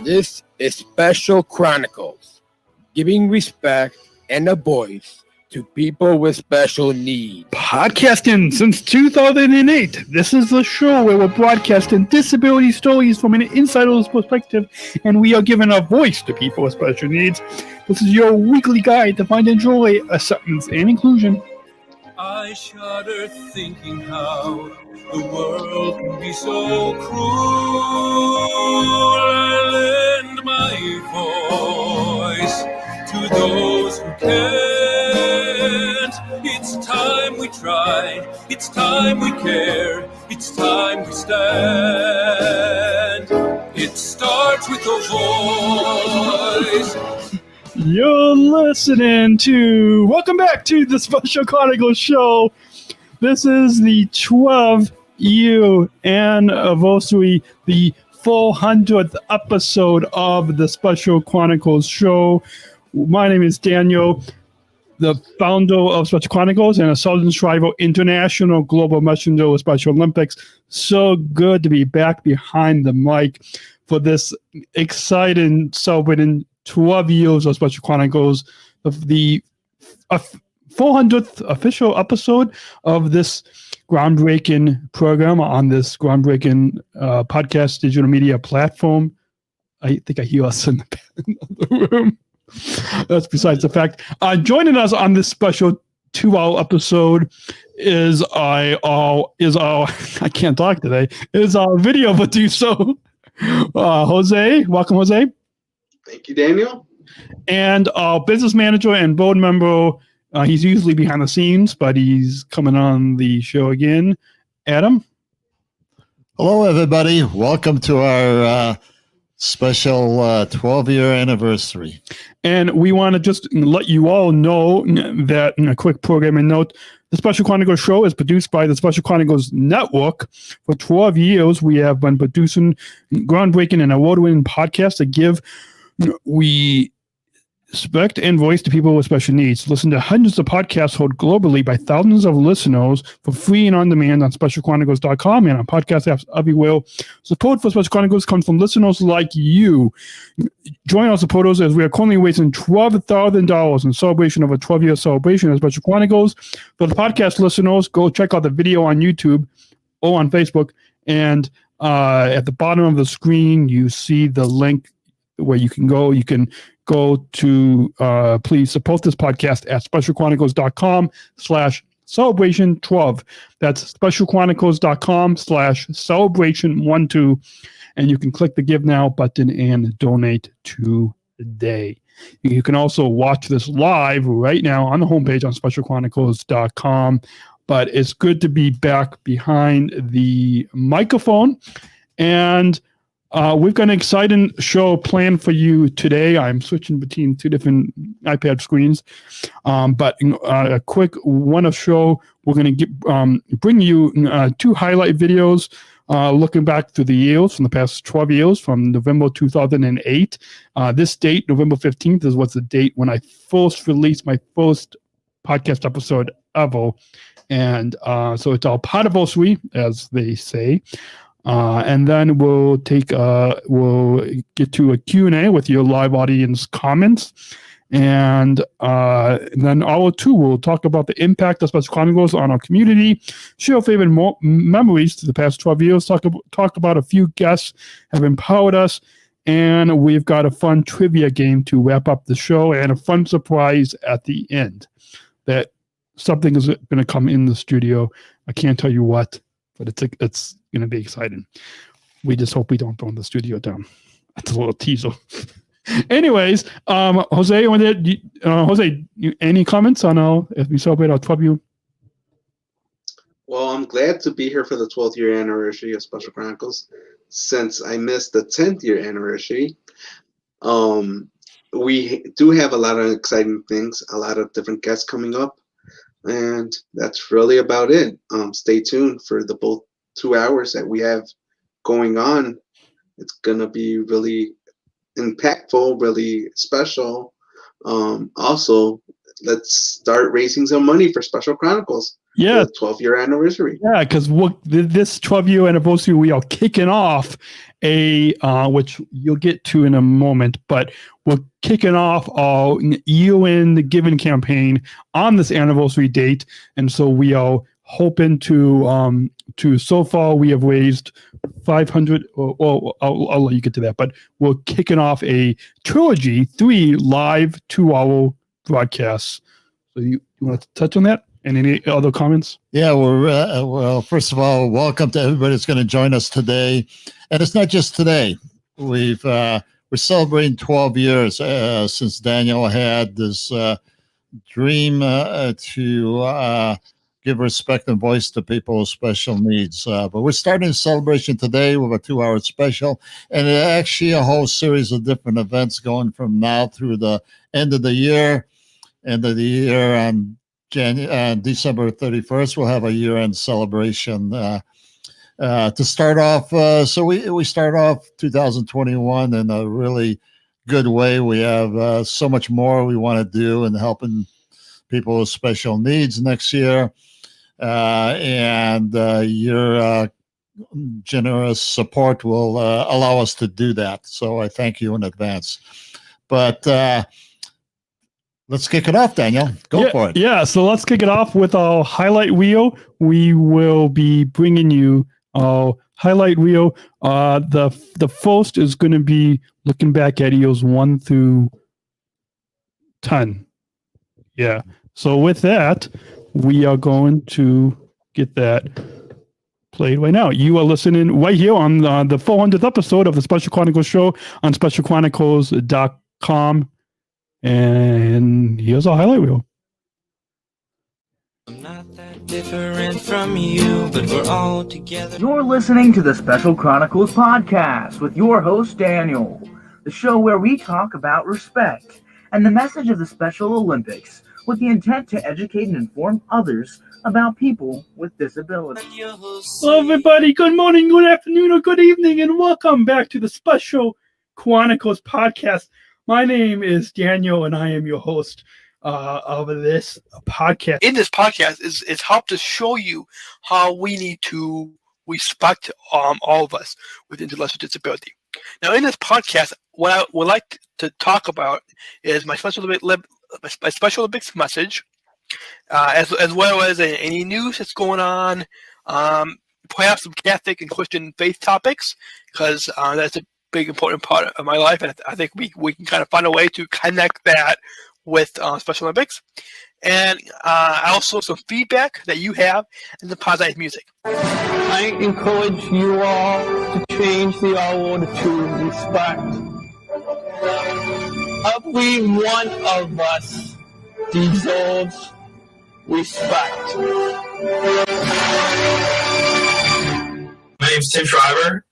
This is Special Chronicles, giving respect and a voice to people with special needs. Podcasting since 2008. This is the show where we're broadcasting disability stories from an insider's perspective, and we are giving a voice to people with special needs. This is your weekly guide to find and joy, acceptance, and inclusion. I shudder thinking how the world can be so cruel. I lend my voice to those who can't. It's time we try, it's time we care, it's time we stand. It starts with a voice. You're listening to... Welcome back to the Special Chronicles show. This is the 12th year anniversary, the 400th episode of the Special Chronicles show. My name is Daniel, the founder of Special Chronicles and a Southern Shriver International Global Messenger of Special Olympics. So good to be back behind the mic for this exciting, celebrating 12 years of Special Chronicles, of the 400th official episode of this groundbreaking program on this groundbreaking podcast digital media platform. I think I hear us in the room. That's besides the fact. Joining us on this special 2-hour episode is our I can't talk today, is our video producer, Jose. Welcome, Jose. Thank you, Daniel. And our business manager and board member, he's usually behind the scenes, but he's coming on the show again, Adam. Hello, everybody. Welcome to our special 12-year anniversary. And we want to just let you all know that, in a quick programming note, the Special Chronicles show is produced by the Special Chronicles Network. For 12 years, we have been producing groundbreaking and award-winning podcasts that give respect and voice to people with special needs. Listen to hundreds of podcasts heard globally by thousands of listeners for free and on demand on specialchronicles.com and on podcast apps everywhere. Support for Special Chronicles comes from listeners like you. Join our supporters as we are currently raising $12,000 in celebration of a 12-year celebration of Special Chronicles. For the podcast listeners, go check out the video on YouTube or on Facebook, and at the bottom of the screen, you see the link where you can go. You can go to, please support this podcast at specialchronicles.com/celebration12. That's specialchronicles.com/celebration12. And you can click the Give Now button and donate today. You can also watch this live right now on the homepage on specialchronicles.com. But it's good to be back behind the microphone. And we've got an exciting show planned for you today. I'm switching between two different iPad screens. But a quick one-off show. We're going to bring you 2 highlight videos looking back through the years from the past 12 years from November 2008. This date, November 15th, was the date when I first released my first podcast episode ever. And so it's our Podiversary, as they say. And then we'll get to a Q&A with your live audience comments. And then hour 2, we'll talk about the impact of Special Chronicles on our community, share favorite memories to the past 12 years, talk about a few guests have empowered us, and we've got a fun trivia game to wrap up the show and a fun surprise at the end that something is going to come in the studio. I can't tell you what, but it's going to be exciting. We just hope we don't burn the studio down. That's a little teaser. Anyways, Jose, any comments on as we celebrate our 12 year? Well, I'm glad to be here for the 12th year anniversary of Special Chronicles. Since I missed the 10th year anniversary, we do have a lot of exciting things, a lot of different guests coming up, and that's really about it. Stay tuned for the both 2 hours that we have going on. It's gonna be really impactful, really special. Also, let's start raising some money for Special Chronicles. Yeah. the 12-year anniversary. Yeah, because this 12-year anniversary, we are kicking off which you'll get to in a moment, but we're kicking off our year-end giving campaign on this anniversary date, and so we are hoping to so far we have raised 500. Well, I'll let you get to that, but we're kicking off a trilogy, 3 live 2-hour broadcasts. So you want to touch on that? And any other comments? Yeah, well, first of all, welcome to everybody that's going to join us today. And it's not just today. We're celebrating 12 years since Daniel had this dream to give respect and voice to people with special needs. But we're starting a celebration today with a 2-hour special, and actually a whole series of different events going from now through the end of the year. End of the year on December 31st, we'll have a year-end celebration to start off. So we start off 2021 in a really good way. We have so much more we want to do in helping people with special needs next year. And your generous support will allow us to do that. So I thank you in advance. But let's kick it off, Daniel. Go for it. Yeah, so let's kick it off with our highlight reel. We will be bringing you our highlight reel. The first is going to be looking back at years 1 through 10. Yeah. So with that, we are going to get that played right now. You are listening right here on the 400th episode of the Special Chronicles show on specialchronicles.com. And here's our highlight reel. I'm not that different from you, but we're all together. You're listening to the Special Chronicles podcast with your host, Daniel, the show where we talk about respect and the message of the Special Olympics with the intent to educate and inform others about people with disabilities. Hello, everybody. Good morning, good afternoon, or good evening, and welcome back to the Special Chronicles podcast. My name is Daniel, and I am your host of this podcast. In this podcast is helped to show you how we need to respect all of us with intellectual disability. Now, in this podcast, what I would like to talk about is my Special Olympics message, as well as any news that's going on, perhaps some Catholic and Christian faith topics, because that's a big important part of my life, and I think we can kind of find a way to connect that with Special Olympics, and also some feedback that you have and the positive music. I encourage you all to change the R word to respect. Every one of us deserves respect. My name's Tim Schreiber.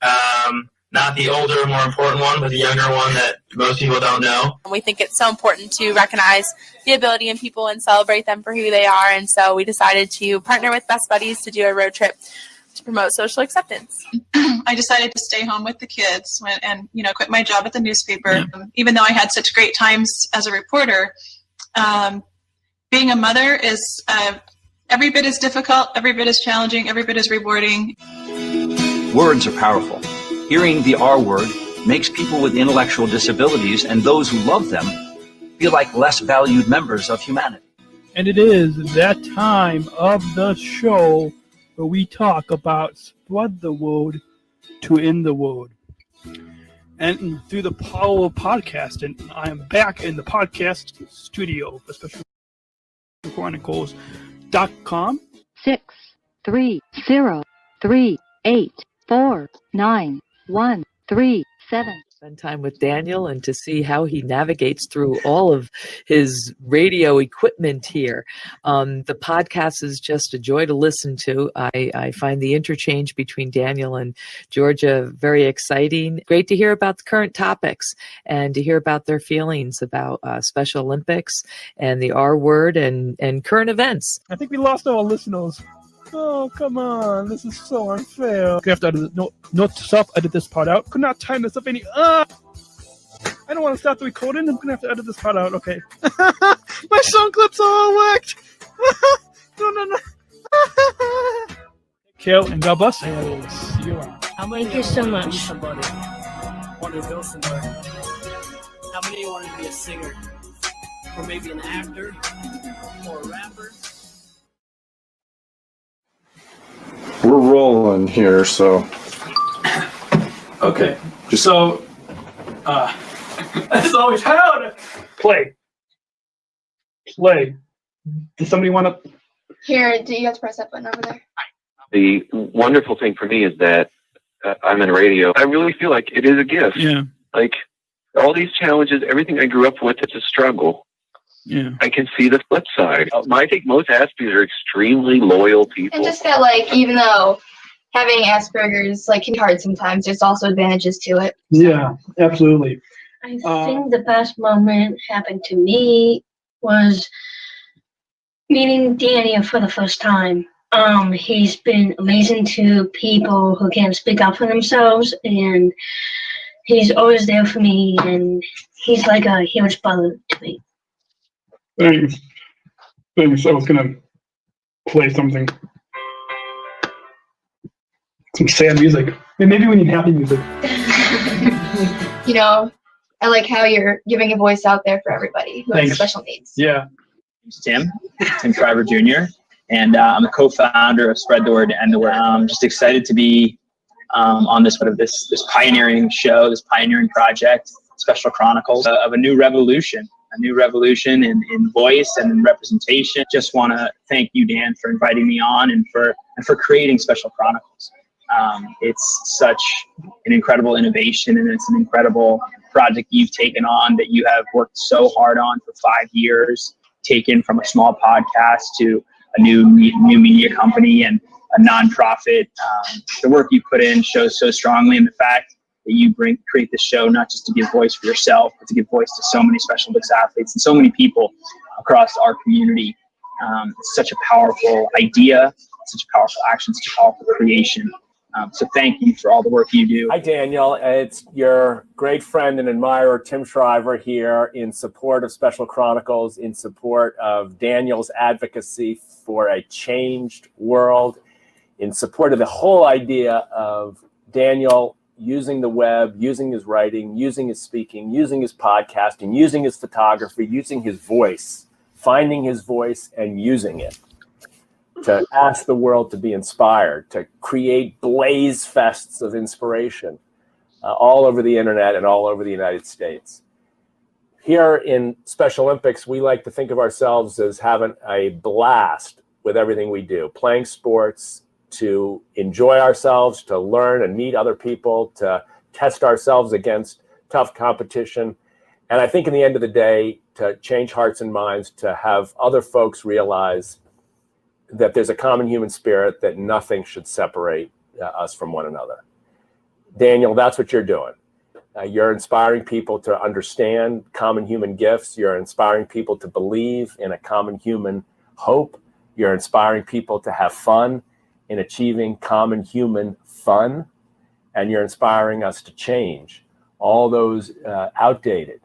Not the older, more important one, but the younger one that most people don't know. We think it's so important to recognize the ability in people and celebrate them for who they are. And so we decided to partner with Best Buddies to do a road trip to promote social acceptance. I decided to stay home with the kids and quit my job at the newspaper. Even though I had such great times as a reporter, being a mother is every bit as difficult, every bit as challenging, every bit as rewarding. Words are powerful. Hearing the R word makes people with intellectual disabilities and those who love them feel like less valued members of humanity. And it is that time of the show where we talk about spread the word to end the word. And through the power of podcasting, I am back in the podcast studio for Special Chronicles.com. 63383849137. Spend time with Daniel and to see how he navigates through all of his radio equipment here. The podcast is just a joy to listen to. I find the interchange between Daniel and Georgia very exciting. Great to hear about the current topics and to hear about their feelings about Special Olympics and the R word and current events. I think we lost our listeners. Oh, come on. This is so unfair. I have to edit edit this part out. Could not time this up any. I don't want to stop the recording. I'm going to have to edit this part out. Okay. My sound clips are all whacked. No. Kale, and God bless. And we'll see you around. Thank you so much. Somebody wanted to go somewhere. How many wanted to be a singer? Or maybe an actor? Or a rapper? We're rolling here, so. Okay. So, as always, play. Does somebody want to? Here, do you have to press that button over there? The wonderful thing for me is that I'm in radio. I really feel like it is a gift. Yeah. Like all these challenges, everything I grew up with, it's a struggle. Yeah. I can see the flip side. I think most Aspies are extremely loyal people. And just that, like, even though having Asperger's, like, can be hard sometimes, there's also advantages to it. Yeah, absolutely. I think the best moment happened to me was meeting Daniel for the first time. He's been amazing to people who can't speak up for themselves, and he's always there for me, and he's like a huge brother to me. Thanks. I was gonna play something. Some sad music. Maybe we need happy music. You know, I like how you're giving a voice out there for everybody who has special needs. Yeah. Tim Shriver Jr. And I'm a co-founder of Spread the Word to End the Word. I'm just excited to be on this pioneering show, this pioneering project, Special Chronicles, of a new revolution in voice and in representation. Just want to thank you, Dan, for inviting me on and for creating Special Chronicles. It's such an incredible innovation, and it's an incredible project you've taken on that you have worked so hard on for 5 years, taken from a small podcast to a new media company and a nonprofit. The work you put in shows so strongly, and the fact that you create this show not just to give voice for yourself, but to give voice to so many Special Olympics athletes and so many people across our community. It's such a powerful idea, such a powerful action, such a powerful creation. So thank you for all the work you do. Hi, Daniel. It's your great friend and admirer, Tim Shriver, here in support of Special Chronicles, in support of Daniel's advocacy for a changed world, in support of the whole idea of Daniel using the web, using his writing, using his speaking, using his podcasting, using his photography, using his voice, finding his voice and using it to ask the world to be inspired, to create blaze fests of inspiration all over the internet and all over the United States. Here in Special Olympics, we like to think of ourselves as having a blast with everything we do, playing sports, to enjoy ourselves, to learn and meet other people, to test ourselves against tough competition. And I think in the end of the day, to change hearts and minds, to have other folks realize that there's a common human spirit, that nothing should separate us from one another. Daniel, that's what you're doing. You're inspiring people to understand common human gifts. You're inspiring people to believe in a common human hope. You're inspiring people to have fun in achieving common human fun. And you're inspiring us to change all those outdated,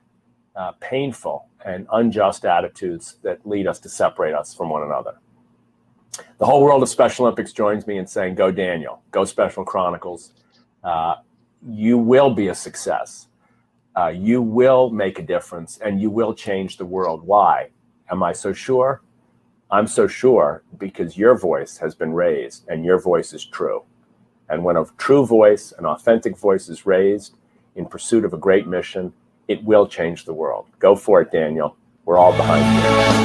painful, and unjust attitudes that lead us to separate us from one another. The whole world of Special Olympics joins me in saying, go Daniel, go Special Chronicles. You will be a success. You will make a difference, and you will change the world. Why? Am I so sure? I'm so sure because your voice has been raised, and your voice is true. And when a true voice, an authentic voice is raised in pursuit of a great mission, it will change the world. Go for it, Daniel. We're all behind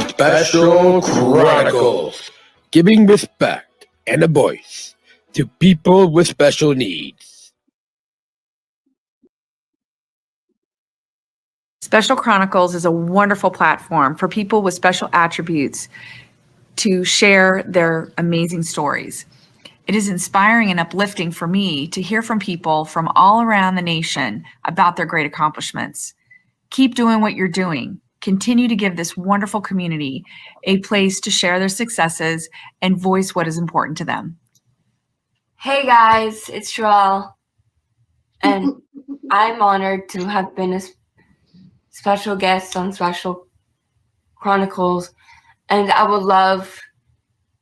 you. Special Chronicles, giving respect and a voice to people with special needs. Special Chronicles is a wonderful platform for people with special attributes to share their amazing stories. It is inspiring and uplifting for me to hear from people from all around the nation about their great accomplishments. Keep doing what you're doing. Continue to give this wonderful community a place to share their successes and voice what is important to them. Hey guys, it's Joelle, and I'm honored to have been a special guest on Special Chronicles, and I would love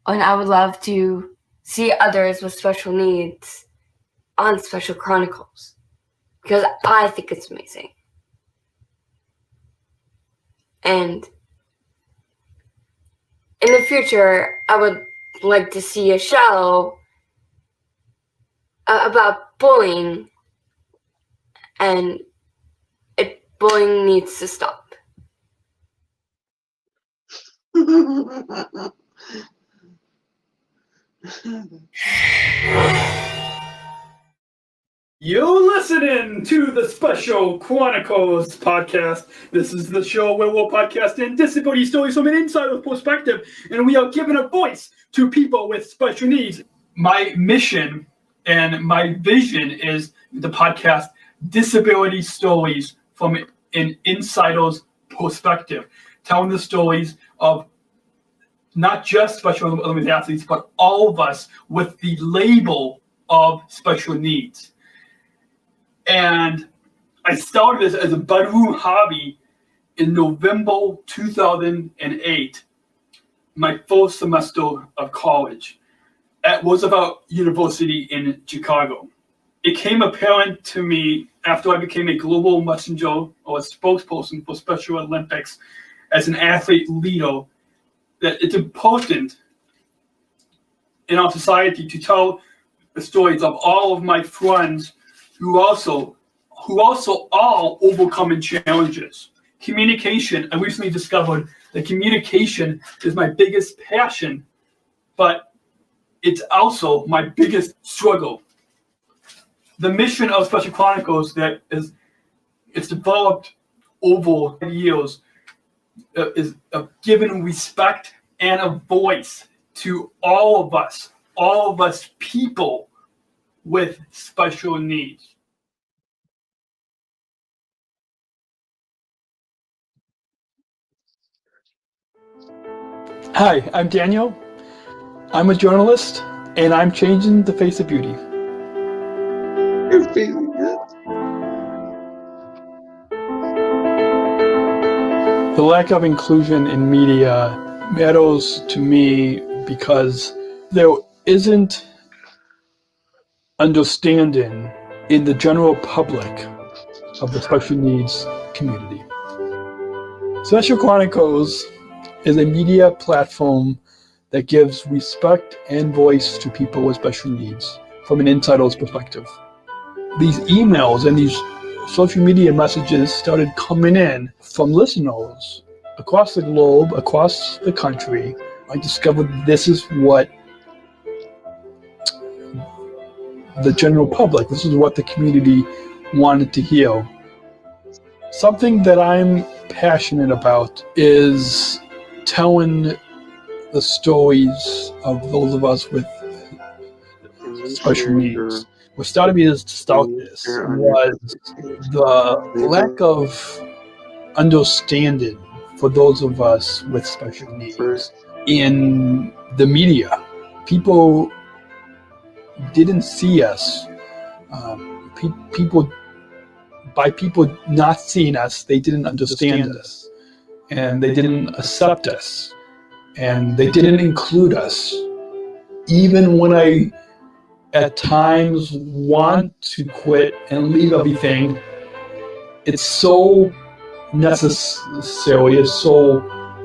And I would love to see others with special needs on Special Chronicles because I think it's amazing. And in the future, I would like to see a show about bullying, and bullying needs to stop. You're listening to the Special Chronicles podcast. This is the show where we'll podcast in disability stories from an insider's perspective, and we are giving a voice to people with special needs. My mission and my vision is the podcast Disability Stories from an insider's perspective, telling the stories of not just special Olympic athletes, but all of us with the label of special needs. And I started this as a bedroom hobby in November 2008, my first semester of college at Roosevelt University in Chicago. It became apparent to me after I became a global messenger or a spokesperson for Special Olympics as an athlete leader that it's important in our society to tell the stories of all of my friends who also are overcoming challenges. Communication, I recently discovered that communication is my biggest passion, but it's also my biggest struggle. The mission of Special Chronicles that it's developed over years is of giving respect and a voice to all of us people with special needs. Hi, I'm Daniel. I'm a journalist, and I'm changing the face of beauty. You're feeling good. The lack of inclusion in media matters to me because there isn't understanding in the general public of the special needs community. Special Chronicles is a media platform that gives respect and voice to people with special needs from an insider's perspective. These emails and these social media messages started coming in from listeners across the globe, across the country. I discovered this is what the general public, this is what the community wanted to hear. Something that I'm passionate about is telling the stories of those of us with special needs. What started me to start this was the lack of understanding for those of us with special needs in the media. People didn't see us. People not seeing us, they didn't understand us, and they didn't accept us, and they didn't include us. Even when I at times want to quit and leave everything, it's so necessary, it's so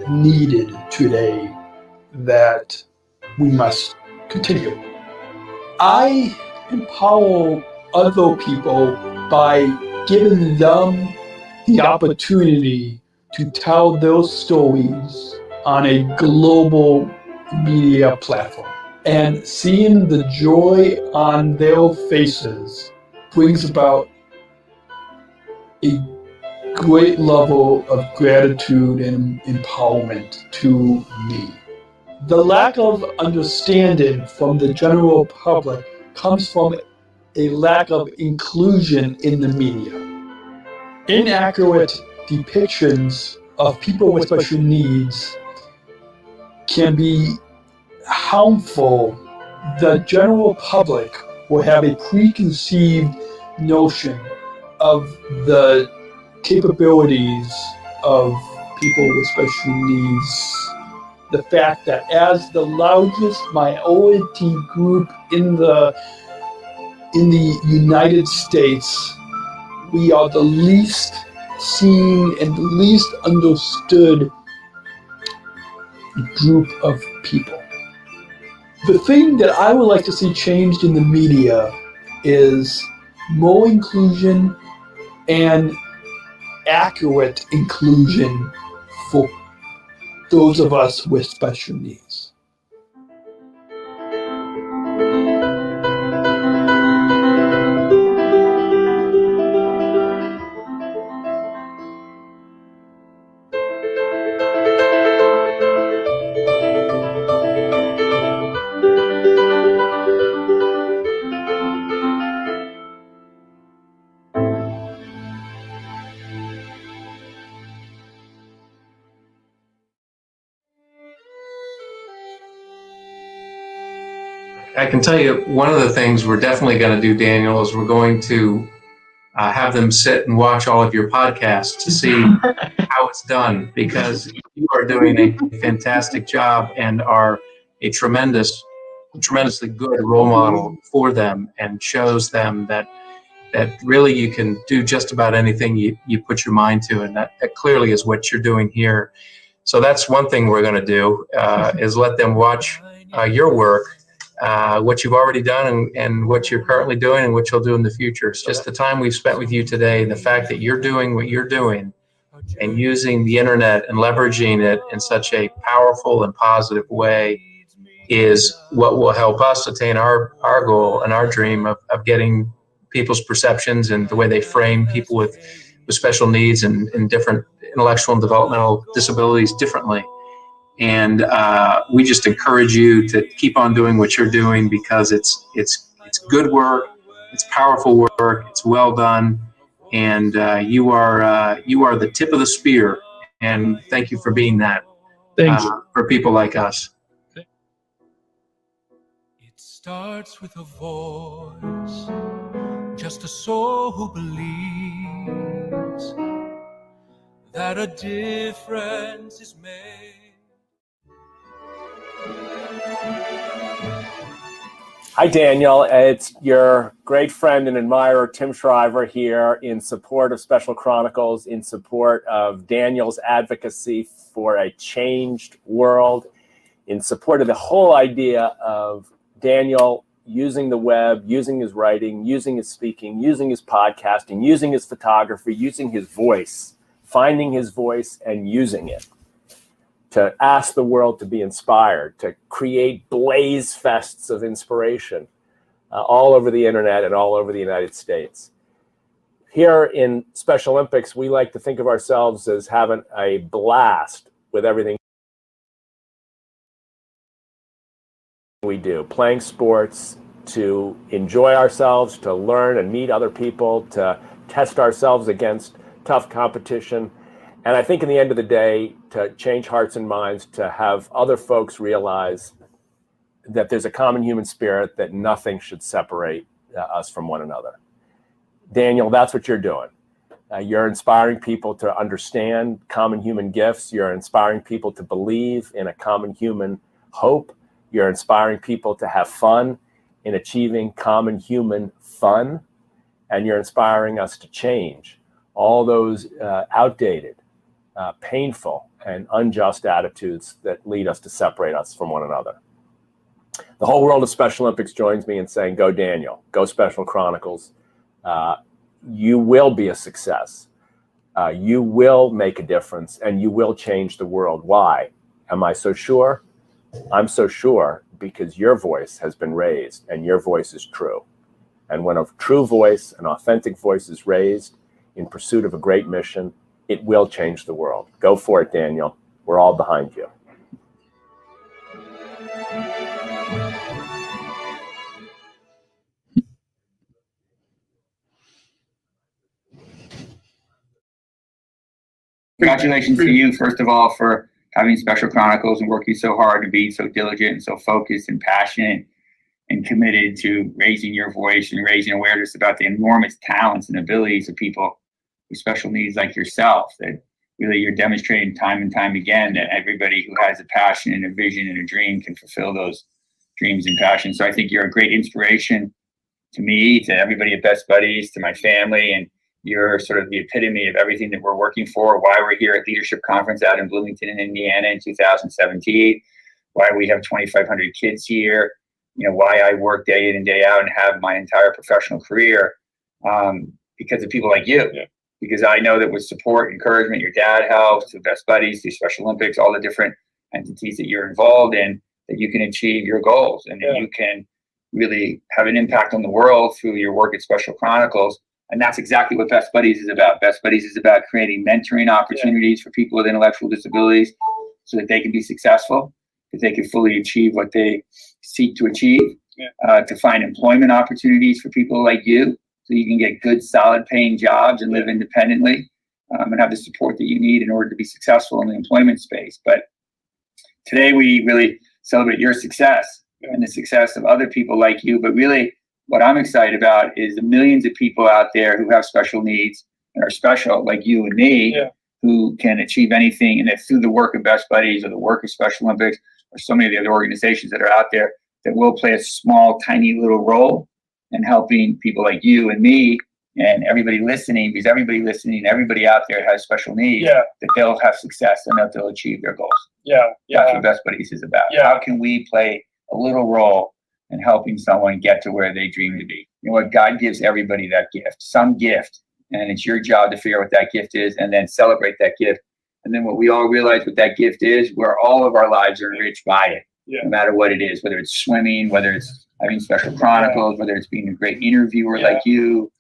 needed today that we must continue. I empower other people by giving them the opportunity to tell those stories on a global media platform. And seeing the joy on their faces brings about a great level of gratitude and empowerment to me. The lack of understanding from the general public comes from a lack of inclusion in the media. Inaccurate depictions of people with special needs can be harmful. The general public will have a preconceived notion of the capabilities of people with special needs the fact that as the largest minority group in the United States, we are the least seen and the least understood group of people. The thing that I would like to see changed in the media is more inclusion and accurate inclusion for those of us with special needs. I can tell you one of the things we're definitely going to do, Daniel, is we're going to have them sit and watch all of your podcasts to see how it's done, because you are doing a fantastic job and are a tremendously good role model for them, and shows them that really you can do just about anything you put your mind to, and that clearly is what you're doing here. So that's one thing we're going to do, is let them watch your work, what you've already done and what you're currently doing and what you'll do in the future. It's just the time we've spent with you today, and the fact that you're doing what you're doing and using the internet and leveraging it in such a powerful and positive way is what will help us attain our goal and our dream of getting people's perceptions and the way they frame people with special needs and different intellectual and developmental disabilities differently. And we just encourage you to keep on doing what you're doing, because it's good work, it's powerful work, it's well done, and you are the tip of the spear. And thank you for being that for people like us. It starts with a voice, just a soul who believes that a difference is made. Hi, Daniel. It's your great friend and admirer, Tim Shriver, here in support of Special Chronicles, in support of Daniel's advocacy for a changed world, in support of the whole idea of Daniel using the web, using his writing, using his speaking, using his podcasting, using his photography, using his voice, finding his voice and using it to ask the world to be inspired, to create blaze fests of inspiration all over the internet and all over the United States. Here in Special Olympics, we like to think of ourselves as having a blast with everything we do, playing sports, to enjoy ourselves, to learn and meet other people, to test ourselves against tough competition. And I think in the end of the day, to change hearts and minds, to have other folks realize that there's a common human spirit, that nothing should separate us from one another. Daniel, that's what you're doing. You're inspiring people to understand common human gifts. You're inspiring people to believe in a common human hope. You're inspiring people to have fun in achieving common human fun. And you're inspiring us to change all those outdated, painful and unjust attitudes that lead us to separate us from one another. The whole world of Special Olympics joins me in saying, go Daniel, go Special Chronicles. You will be a success. You will make a difference, and you will change the world. Why? Am I so sure? I'm so sure because your voice has been raised and your voice is true. And when a true voice, an authentic voice is raised in pursuit of a great mission, it will change the world. Go for it, Daniel. We're all behind you. Congratulations to you, first of all, for having Special Chronicles and working so hard and being so diligent and so focused and passionate and committed to raising your voice and raising awareness about the enormous talents and abilities of people with special needs like yourself, that really you're demonstrating time and time again that everybody who has a passion and a vision and a dream can fulfill those dreams and passions. So I think you're a great inspiration to me, to everybody at Best Buddies, to my family, and you're sort of the epitome of everything that we're working for, why we're here at Leadership Conference out in Bloomington, Indiana in 2017, why we have 2,500 kids here, why I work day in and day out and have my entire professional career, because of people like you. Yeah. Because I know that with support, encouragement, your dad helps, the Best Buddies, the Special Olympics, all the different entities that you're involved in, that you can achieve your goals and that you can really have an impact on the world through your work at Special Chronicles. And that's exactly what Best Buddies is about. Best Buddies is about creating mentoring opportunities for people with intellectual disabilities so that they can be successful, that they can fully achieve what they seek to achieve, to find employment opportunities for people like you so you can get good, solid paying jobs and live independently and have the support that you need in order to be successful in the employment space. But today we really celebrate your success and the success of other people like you. But really, what I'm excited about is the millions of people out there who have special needs and are special, like you and me, who can achieve anything. And if through the work of Best Buddies or the work of Special Olympics or so many of the other organizations that are out there, that will play a small, tiny little role in helping people like you and me and everybody listening, because everybody listening, everybody out there has special needs, that they'll have success and that they'll achieve their goals. That's what Best Buddies is about. How can we play a little role in helping someone get to where they dream to be? You know what? God gives everybody that gift, some gift, and it's your job to figure out what that gift is and then celebrate that gift. And then what we all realize what that gift is, where all of our lives are enriched by it, no matter what it is, whether it's swimming, whether it's having Special Chronicles, whether it's being a great interviewer like you,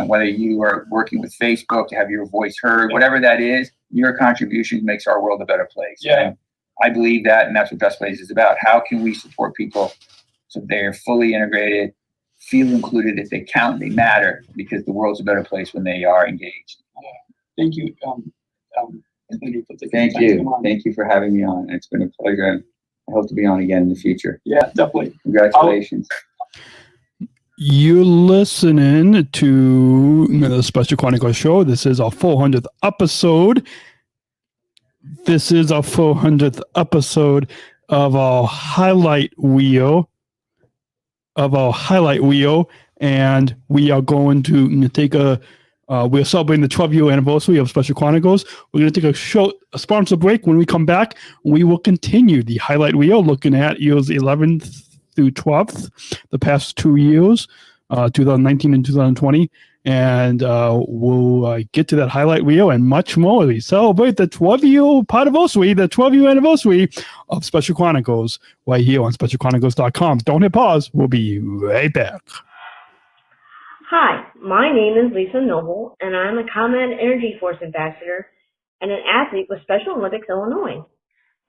whether you are working with Facebook to have your voice heard, whatever that is, your contribution makes our world a better place. And I believe that, and that's what Best Buddies is about. How can we support people so they're fully integrated, feel included, that they count, they matter, because the world's a better place when they are engaged. Thank you. Thank you. Thank you for having me on. It's been a pleasure. I hope to be on again in the future. Yeah, definitely. Congratulations. You're listening to the Special Chronicles show. This is our 400th episode. This is our 400th episode of our highlight wheel. And we are going to take we're celebrating the 12-year anniversary of Special Chronicles. We're going to take a sponsor break. When we come back, we will continue the highlight wheel, looking at years 11th through 12th, the past 2 years, 2019 and 2020. And we'll get to that highlight wheel and much more. We celebrate the 12-year Podiversary, the 12-year anniversary of Special Chronicles right here on SpecialChronicles.com. Don't hit pause. We'll be right back. Hi, my name is Lisa Noble, and I'm a ComEd Energy Force Ambassador and an athlete with Special Olympics Illinois.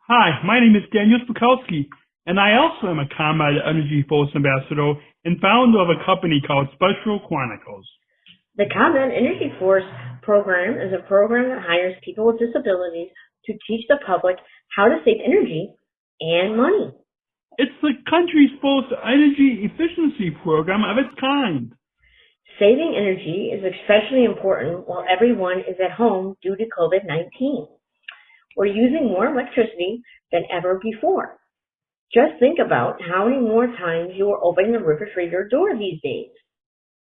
Hi, my name is Daniel Smrokowski, and I also am a ComEd Energy Force Ambassador and founder of a company called Special Chronicles. The ComEd Energy Force program is a program that hires people with disabilities to teach the public how to save energy and money. It's the country's first energy efficiency program of its kind. Saving energy is especially important while everyone is at home due to COVID-19. We're using more electricity than ever before. Just think about how many more times you are opening the refrigerator door these days.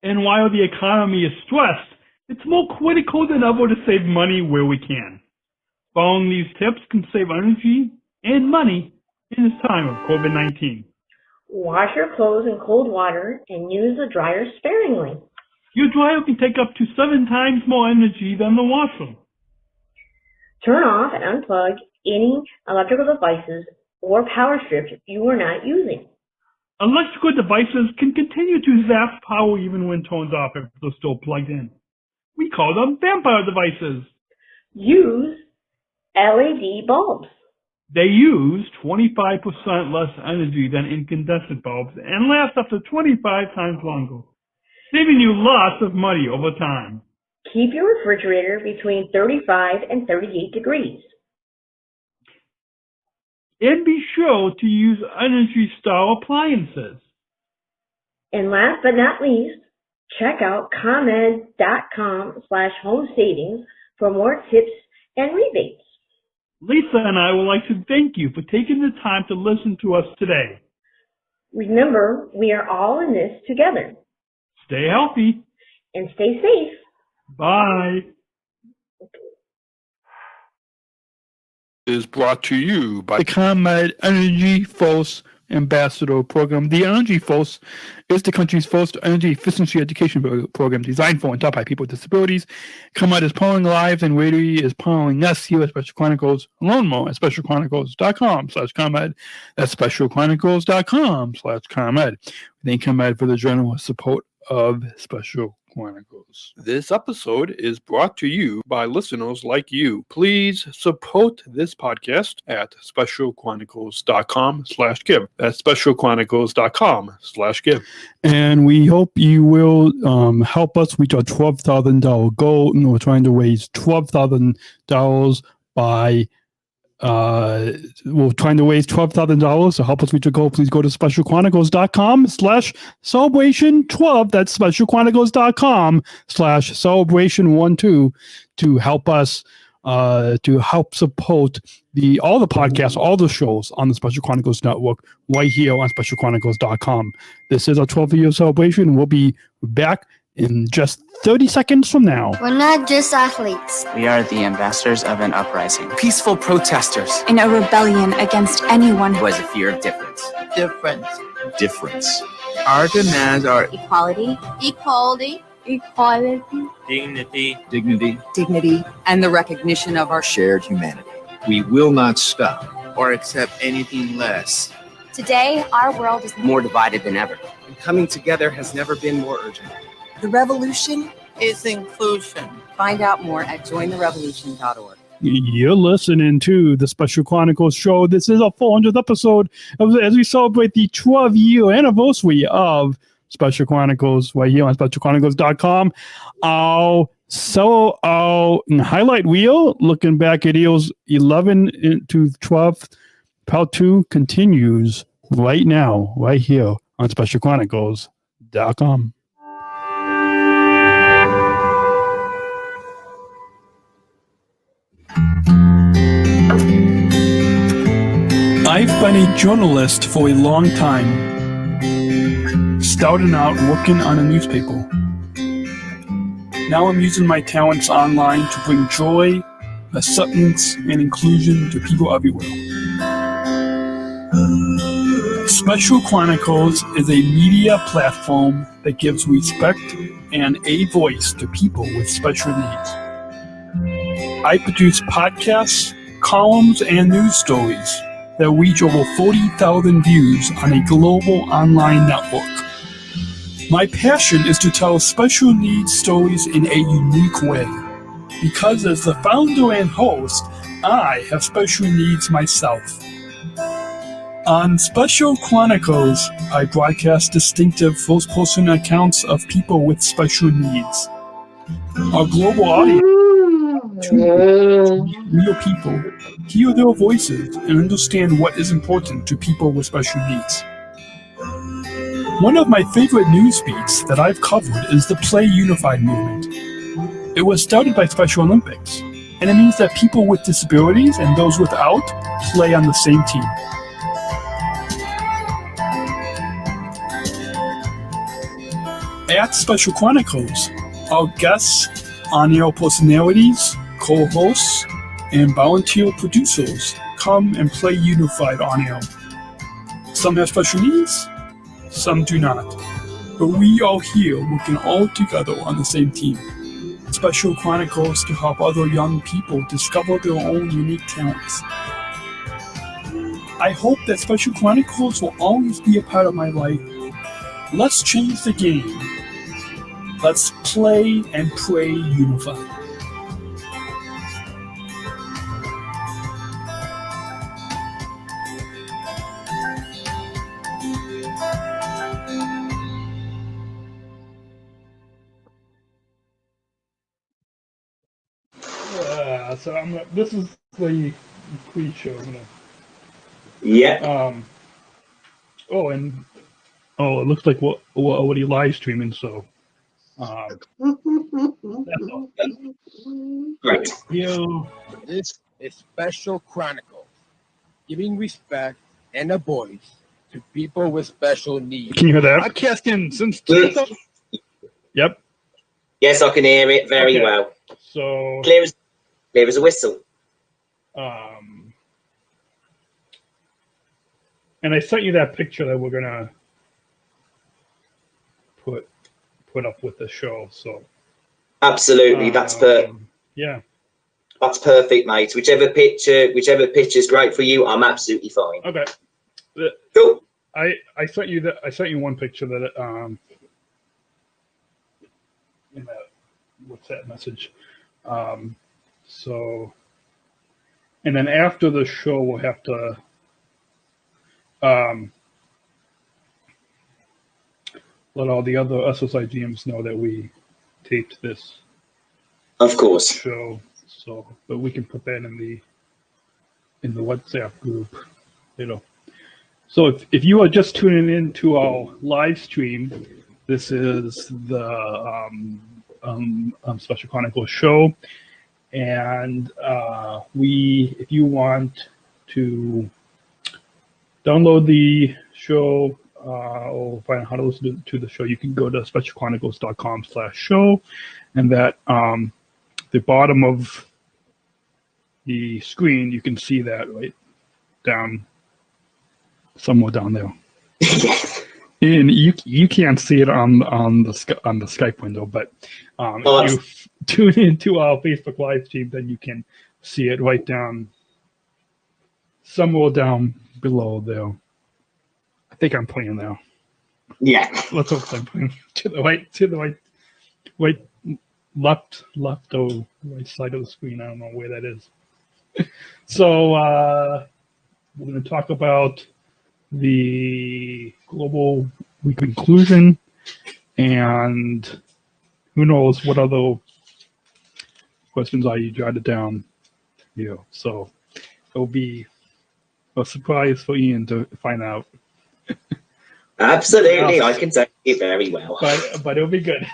And while the economy is stressed, it's more critical than ever to save money where we can. Following these tips can save energy and money in this time of COVID-19. Wash your clothes in cold water and use the dryer sparingly. Your dryer can take up to 7 times more energy than the washer. Turn off and unplug any electrical devices or power strips you are not using. Electrical devices can continue to zap power even when turned off if they're still plugged in. We call them vampire devices. Use LED bulbs. They use 25% less energy than incandescent bulbs and last up to 25 times longer, saving you lots of money over time. Keep your refrigerator between 35 and 38 degrees. And be sure to use Energy Star appliances. And last but not least, check out ComEd.com/home savings for more tips and rebates. Lisa and I would like to thank you for taking the time to listen to us today. Remember, we are all in this together. Stay healthy. And stay safe. Bye. Is brought to you by the ComEd Energy Force Ambassador Program. The Energy Force is the country's first energy efficiency education program designed for and taught by people with disabilities. ComEd is powering lives and radio is powering us here at Special Chronicles. Learn more at specialchronicles.com/ComEd. That's specialchronicles.com/ComEd. Thank ComEd for the generous support of Special Chronicles. This episode is brought to you by listeners like you. Please support this podcast at specialchronicles.com/give. That's specialchronicles.com/give. And we hope you will help us reach our $12,000 goal. We're trying to raise $12,000 by we're trying to raise $12,000 to help us reach a goal. Please go to specialchronicles.com/celebration12. That's specialchronicles.com/celebration12 to help us to help support all the podcasts, all the shows on the Special Chronicles Network right here on specialchronicles.com. This is our 12th-year celebration. We'll be back in just 30 seconds from now. We're not just athletes. We are the ambassadors of an uprising. Peaceful protesters. In a rebellion against anyone who has a fear of difference. Difference. Difference. Our demands are equality. Equality. Equality. Dignity. Dignity. Dignity. And the recognition of our shared humanity. We will not stop or accept anything less. Today, our world is more divided than ever. And coming together has never been more urgent. The revolution is inclusion. Find out more at jointherevolution.org. You're listening to the Special Chronicles show. This is our 400th episode as we celebrate the 12-year anniversary of Special Chronicles right here on specialchronicles.com. Our highlight reel, looking back at years 11 to 12, part 2 continues right now, right here on specialchronicles.com. I've been a journalist for a long time, starting out working on a newspaper. Now I'm using my talents online to bring joy, acceptance, and inclusion to people everywhere. Special Chronicles is a media platform that gives respect and a voice to people with special needs. I produce podcasts, columns, and news stories that reach over 40,000 views on a global online network. My passion is to tell special needs stories in a unique way, because as the founder and host, I have special needs myself. On Special Chronicles, I broadcast distinctive first-person accounts of people with special needs. Our global audience to meet real people, hear their voices, and understand what is important to people with special needs. One of my favorite news beats that I've covered is the Play Unified movement. It was started by Special Olympics, and it means that people with disabilities and those without play on the same team. At Special Chronicles, our guests, on-air personalities, co-hosts, and volunteer producers come and play unified on air. Some have special needs, some do not. But we are here working all together on the same team. Special Chronicles to help other young people discover their own unique talents. I hope that Special Chronicles will always be a part of my life. Let's change the game. Let's play and pray unified. So this is the pre-show. Yeah. It looks like we're already live streaming. So, Great. You. This is Special Chronicles, giving respect and a voice to people with special needs. Can you hear that? Podcasting since Yep. Yes, I can hear it very Okay. well. So Clear as a whistle. And I sent you that picture that we're gonna put up with the show. So Absolutely, that's yeah. That's perfect, mate. Whichever picture's great for you, I'm absolutely fine. Okay. Cool. I sent you one picture that in that WhatsApp message. So, and then after the show, we'll have to let all the other SSI GMs know that we taped this. Of course. Show, so but we can put that in the WhatsApp group, you know. So if you are just tuning in to our live stream, this is the Special Chronicles show, and if you want to download the show or find out how to listen to the show, you can go to specialchronicles.com/show, and that the bottom of the screen, you can see that right down somewhere down there. And you can't see it on the Skype window, but if you tune into our Facebook live stream, then you can see it right down somewhere down below there. I think I'm playing now. Yeah. Let's hope I'm playing to the right, left or right side of the screen. I don't know where that is. So we're going to talk about the global week inclusion, and who knows what other questions you jotted down here. So it'll be a surprise for Ian to find out. Absolutely, I can take it very well. But it'll be good.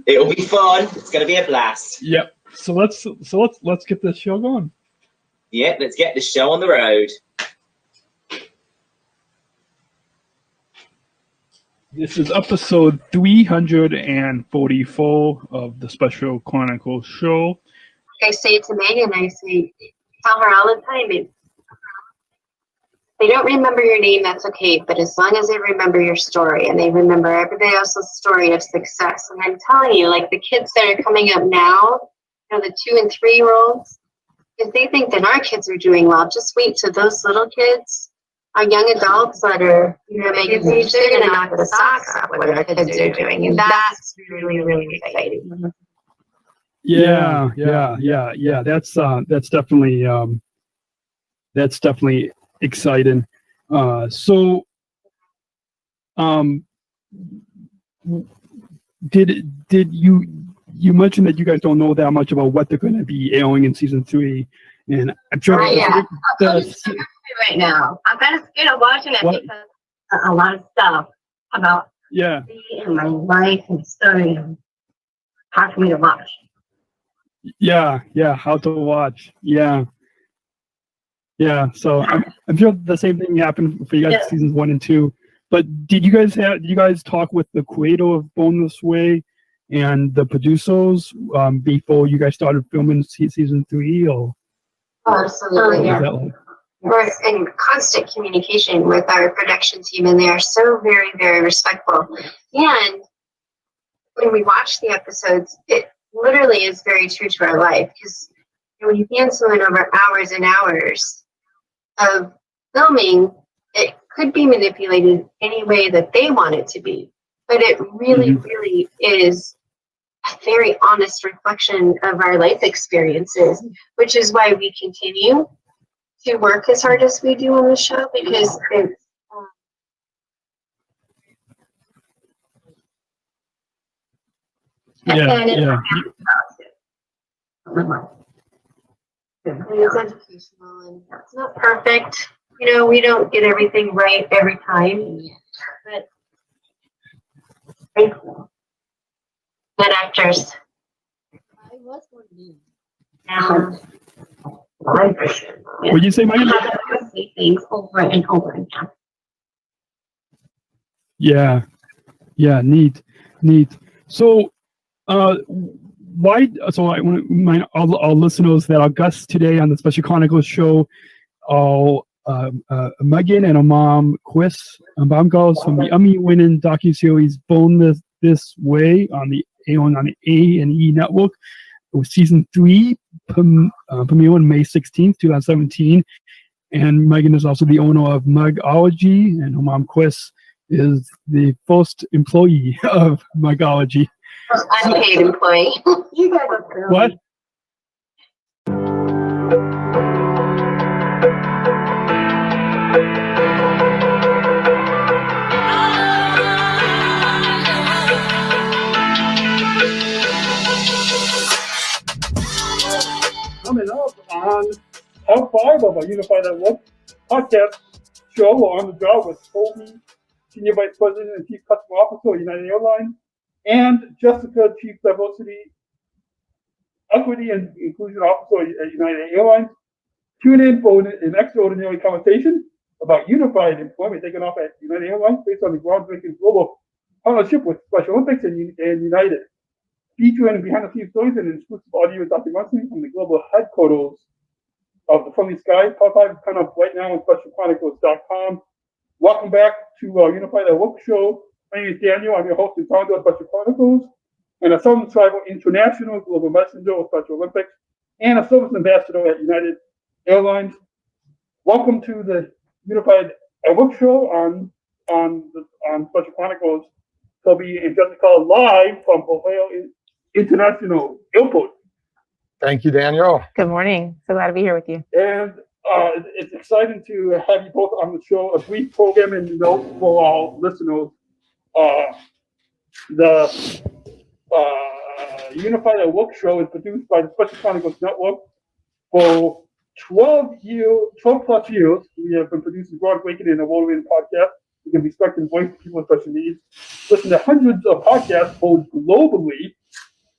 It'll be fun. It's going to be a blast. Yep. So let's get this show going. Yeah, let's get the show on the road. This is episode 344 of the Special Chronicles show. I say to Megan, I say, tell her all the time, if they don't remember your name, that's okay. But as long as they remember your story and they remember everybody else's story of success. And I'm telling you, like the kids that are coming up now, you know, the 2 and 3 year olds, if they think that our kids are doing well, just wait till those little kids, our young adults that are, you know, Megan's age, they're going to knock the socks off what our kids are doing. And that's really, really exciting. Yeah. That's definitely exciting. Did you mentioned that you guys don't know that much about what they're going to be airing in season 3, and I'm trying I'll tell you right now. I'm kind of scared of watching it because a lot of stuff about me and my life and story hard for me to watch. Yeah, how to watch. Yeah. So I'm sure the same thing happened for you guys seasons 1 and 2. But did you guys talk with the creator of Born This Way and the producers before you guys started filming season 3? Or absolutely. We're in constant communication with our production team, and they are so very, very respectful. And when we watch the episodes, it literally is very true to our life, because when you hand someone over hours and hours of filming, it could be manipulated any way that they want it to be. But it really, really is a very honest reflection of our life experiences, which is why we continue to work as hard as we do on the show, because it's it's educational, and it's not perfect. You know, we don't get everything right every time, but thankful. Good actors. What'd you say, Mike? Things over and over again. Yeah, neat. So, why? So I want to remind all listeners that our guests today on the Special Chronicles show are Megan and her mom, Chris Baumgars, from the Emmy-winning docuseries "Born This Way" on the A&E network. It was season 3, premiere on May 16th, 2017. And Megan is also the owner of Mugology, and her mom, Chris, is the first employee of Mugology. Unpaid employee. You guys are girly. What? Coming up on Top 5 of our Unified at Work podcast show, we're on the job with Toby, Senior Vice President and Chief Customer Officer at United Airlines, and Jessica, Chief Diversity, Equity, and Inclusion Officer at United Airlines. Tune in for an extraordinary conversation about unified employment taken off at United Airlines based on the groundbreaking global partnership with Special Olympics and United. Featuring behind-the-scenes stories and exclusive audio documentary from the global headquarters of the Friendly Sky. Top 5 is kind of right now on SpecialChronicles.com. Welcome back to our Unified at Work show. My name is Daniel. I'm your host and founder of Special Chronicles, and a Southern Tribal International Global Messenger of Special Olympics, and a Service Ambassador at United Airlines. Welcome to the Unified at Work show on Special Chronicles. Toby and Jessica live from Ohio International Airport. Thank you, Daniel. Good morning. So glad to be here with you. And it's exciting to have you both on the show. A brief programming note for our listeners. The Unified at Work show is produced by the Special Chronicles Network. For 12 plus years, we have been producing groundbreaking and award-winning podcasts. We can respect and voice people with special needs. Listen to hundreds of podcasts both globally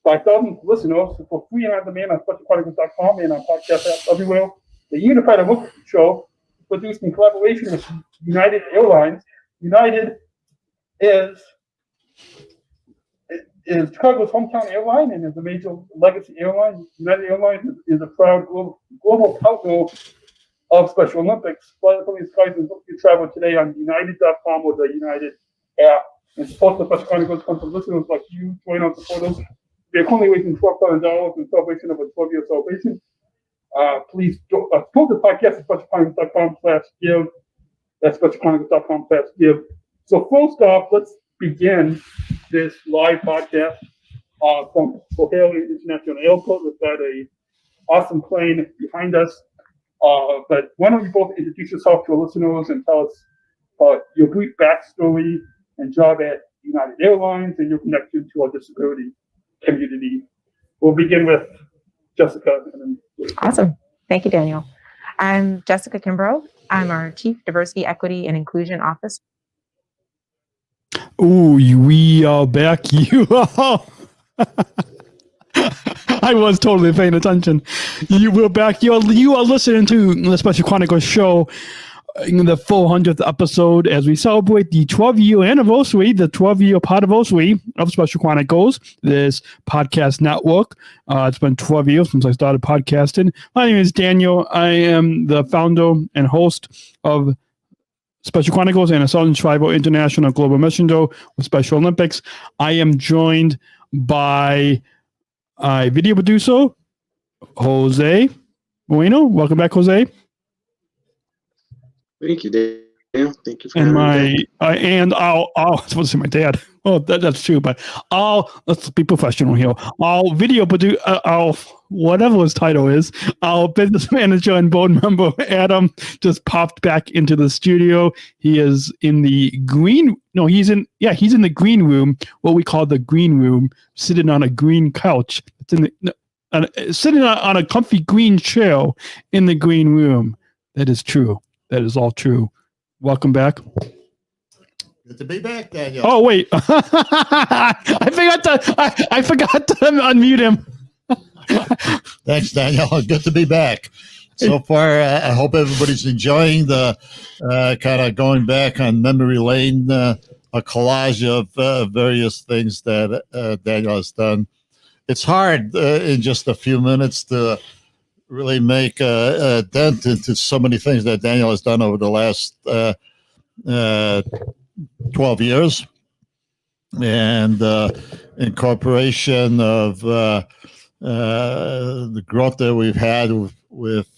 by thousands of listeners for free and on demand on SpecialChronicles.com and on podcast apps everywhere. The Unified at Work show is produced in collaboration with United Airlines. United is Chicago's hometown airline and is a major legacy airline. United Airlines is a proud global partner of Special Olympics. Fly the Friendly Skies and book your travel today on United.com or the United app. And support the Special Chronicles comes from listeners like you. Join our supporters. We are currently raising $12,000 in celebration of a 12-year celebration. Please support the podcast at SpecialChronicles.com/give. That's SpecialChronicles.com/give. So first off, let's begin this live podcast from Ohio International Airport. We've got an awesome plane behind us. But why don't you both introduce yourself to our listeners and tell us your brief backstory and job at United Airlines and your connection to our disability community. We'll begin with Jessica. Awesome. Thank you, Daniel. I'm Jessica Kimbrough. I'm our Chief Diversity, Equity, and Inclusion Officer. Ooh, we are back. You are. I was totally paying attention. You were back. You are listening to the Special Chronicles show, the 400th episode, as we celebrate the 12-year anniversary, the 12-year podiversary of Special Chronicles, this podcast network. It's been 12 years since I started podcasting. My name is Daniel. I am the founder and host of Special Chronicles and a Southern Tribal International Global Messenger with Special Olympics. I am joined by a video producer, Jose Bueno. Welcome back, Jose. Thank you, Daniel. Thank you for And having me. I was supposed to say my dad. Oh, that's true. But let's be professional here. Our video producer, whatever his title is, our business manager and board member Adam just popped back into the studio. He is in the he's in the green room, what we call the green room, sitting on a green couch. It's sitting on a comfy green chair in the green room. That is true. That is all true. Welcome back. Good to be back, Daniel. Oh wait, I forgot to unmute him. Thanks, Daniel. Good to be back. So far, I hope everybody's enjoying the kind of going back on memory lane, a collage of various things that Daniel has done. It's hard in just a few minutes to really make a dent into so many things that Daniel has done over the last 12 years. And incorporation of the growth that we've had with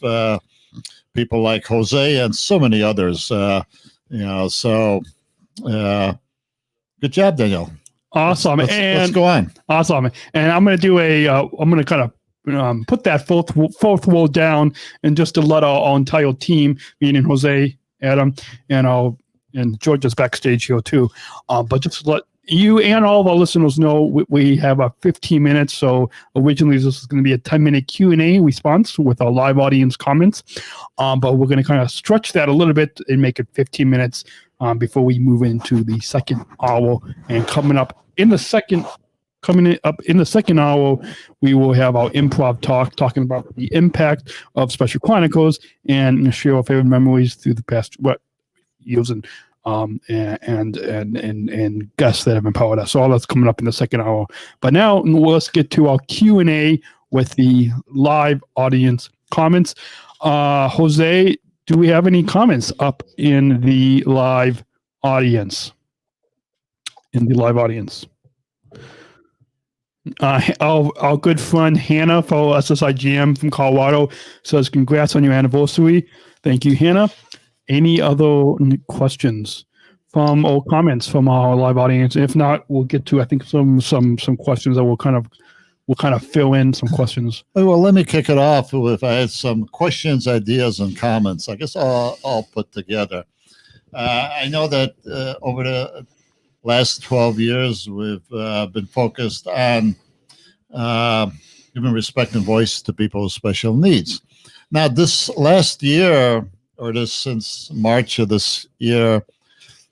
people like Jose and so many others. So good job, Daniel. Awesome. Let's go on. Awesome. And I'm going to do I'm going to kind of put that fourth wall down and just to let our entire team, meaning Jose, Adam, and George is backstage here too. But just let you and all of our listeners know we have a 15 minutes. So originally this was going to be a 10-minute Q&A response with our live audience comments. But we're going to kind of stretch that a little bit and make it 15 minutes before we move into the second hour. And coming up in the second hour, we will have our improv talk talking about the impact of Special Chronicles and share our favorite memories through the past years and guests that have empowered us. So all that's coming up in the second hour. But now let's get to our Q&A with the live audience comments. Jose, do we have any comments up in the live audience? Our good friend Hannah for SSIGM from Colorado says, congrats on your anniversary. Thank you, Hannah. Any other questions or comments from our live audience? If not, we'll get to, I think, some questions that we'll kind of fill in some questions. Well, let me kick it off with I had some questions, ideas, and comments. I guess all put together. I know that over the last 12 years, we've been focused on giving respect and voice to people with special needs. Now, this last year, since March of this year,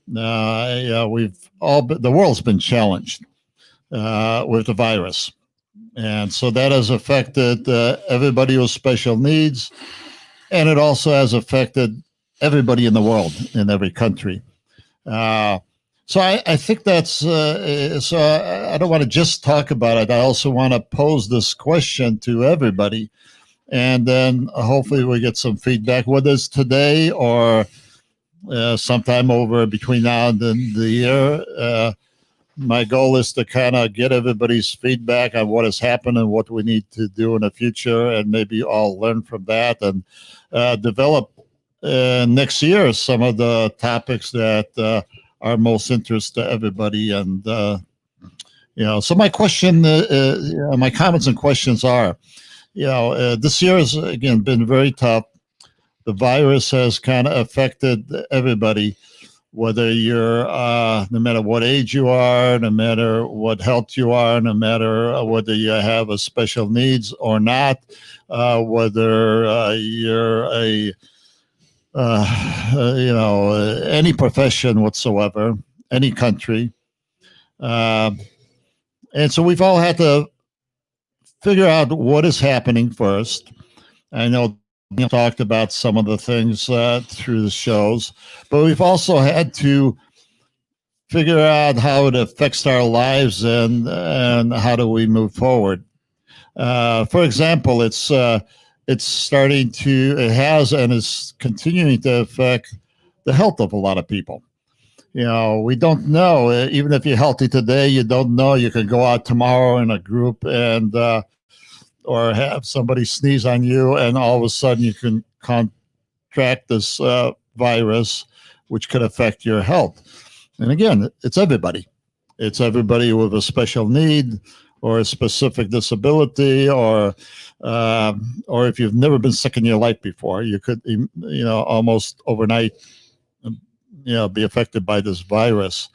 the world's been challenged with the virus. And so that has affected everybody with special needs, and it also has affected everybody in the world, in every country. So I think that's, so I don't want to just talk about it. I also want to pose this question to everybody. And then hopefully we get some feedback, whether it's today or sometime between now and then the year. My goal is to kind of get everybody's feedback on what has happened and what we need to do in the future, and maybe all learn from that and develop next year some of the topics that are most interest to everybody. And so my question, my comments and questions are, this year has again been very tough. The virus has kind of affected everybody, whether you're no matter what age you are, no matter what health you are, no matter whether you have a special needs or not, whether you're any profession whatsoever, any country. And so we've all had to figure out what is happening first. I know you talked about some of the things through the shows, but we've also had to figure out how it affects our lives and how do we move forward. For example, it has and is continuing to affect the health of a lot of people. We don't know, even if you're healthy today, you don't know, you could go out tomorrow in a group and or have somebody sneeze on you, and all of a sudden you can contract this virus, which could affect your health. And again, it's everybody. It's everybody with a special need or a specific disability, or if you've never been sick in your life before, you could, almost overnight, be affected by this virus.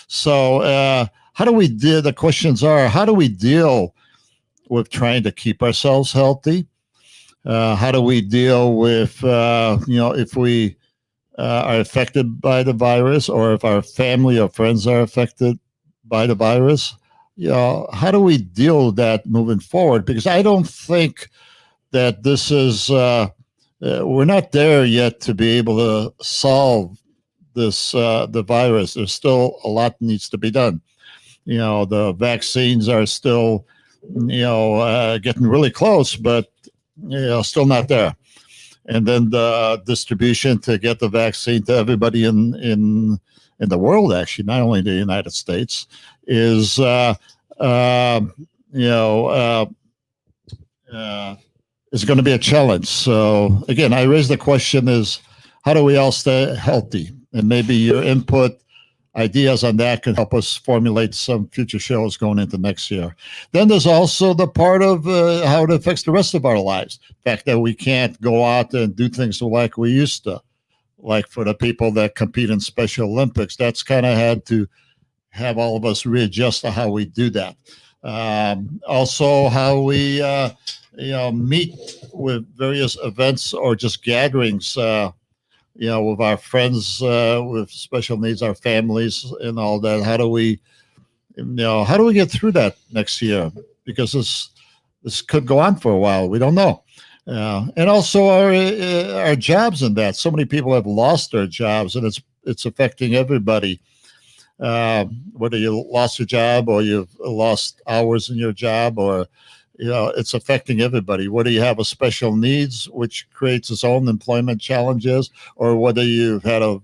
So the questions are, how do we deal with trying to keep ourselves healthy? How do we deal with, if we are affected by the virus, or if our family or friends are affected by the virus? how do we deal with that moving forward? Because I don't think that this is, we're not there yet to be able to solve this, the virus. There's still a lot needs to be done. The vaccines are still, getting really close, but, still not there. And then the distribution to get the vaccine to everybody in the world, actually, not only the United States, is is going to be a challenge. So again, I raise the question: is how do we all stay healthy? And maybe your input, ideas on that can help us formulate some future shows going into next year. Then there's also the part of how it affects the rest of our lives. The fact that we can't go out and do things like we used to. Like for the people that compete in Special Olympics, that's kind of had to have all of us readjust to how we do that. Also, how we meet with various events or just gatherings, with our friends with special needs, our families, and all that. How do we get through that next year? Because this could go on for a while. We don't know. And also our jobs in that. So many people have lost their jobs, and it's affecting everybody. Whether you lost your job or you've lost hours in your job, or it's affecting everybody. Whether you have a special needs, which creates its own employment challenges, or whether you've had a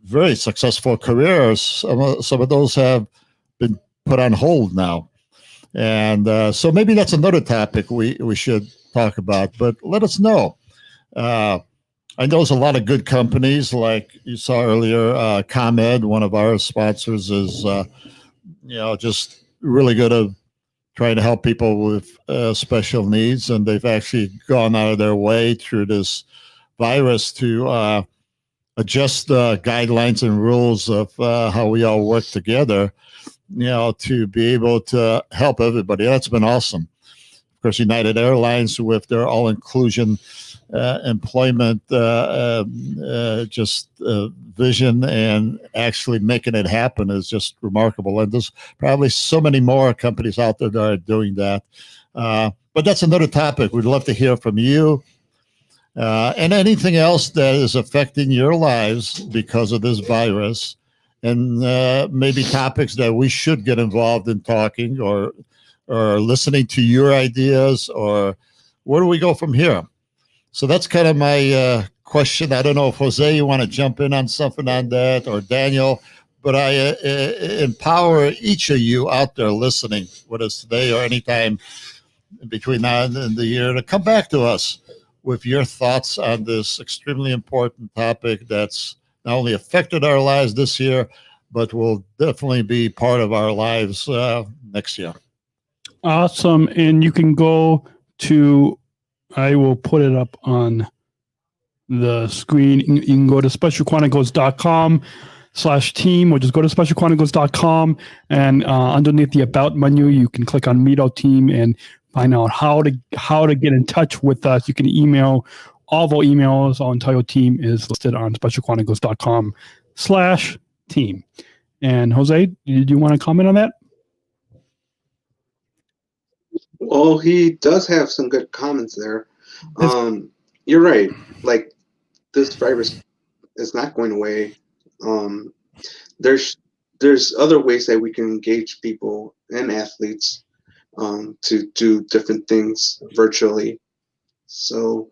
very successful career, some of those have been put on hold now. And so maybe that's another topic we should talk about, but let us know. I know there's a lot of good companies, like you saw earlier. ComEd, one of our sponsors, is just really good at trying to help people with special needs, and they've actually gone out of their way through this virus to adjust the guidelines and rules of how we all work together, to be able to help everybody. That's been awesome. Of course, United Airlines, with their all-inclusion employment vision and actually making it happen is just remarkable. And there's probably so many more companies out there that are doing that. But that's another topic. We'd love to hear from you. And anything else that is affecting your lives because of this virus, and maybe topics that we should get involved in talking or listening to your ideas, or where do we go from here? So that's kind of my question. I don't know if Jose, you want to jump in on something on that, or Daniel, but I empower each of you out there listening, whether it's today or anytime between now and the end of the year, to come back to us with your thoughts on this extremely important topic that's not only affected our lives this year, but will definitely be part of our lives next year. Awesome. And you can go to, I will put it up on the screen. You can go to specialchronicles.com/team, or just go to specialchronicles.com, and underneath the About menu, you can click on Meet Our Team and find out how to get in touch with us. You can email all of our emails. Our entire team is listed on specialchronicles.com/team. And Jose, do you want to comment on that? Well, he does have some good comments there. You're right. Like, this virus is not going away. There's other ways that we can engage people and athletes to do different things virtually. So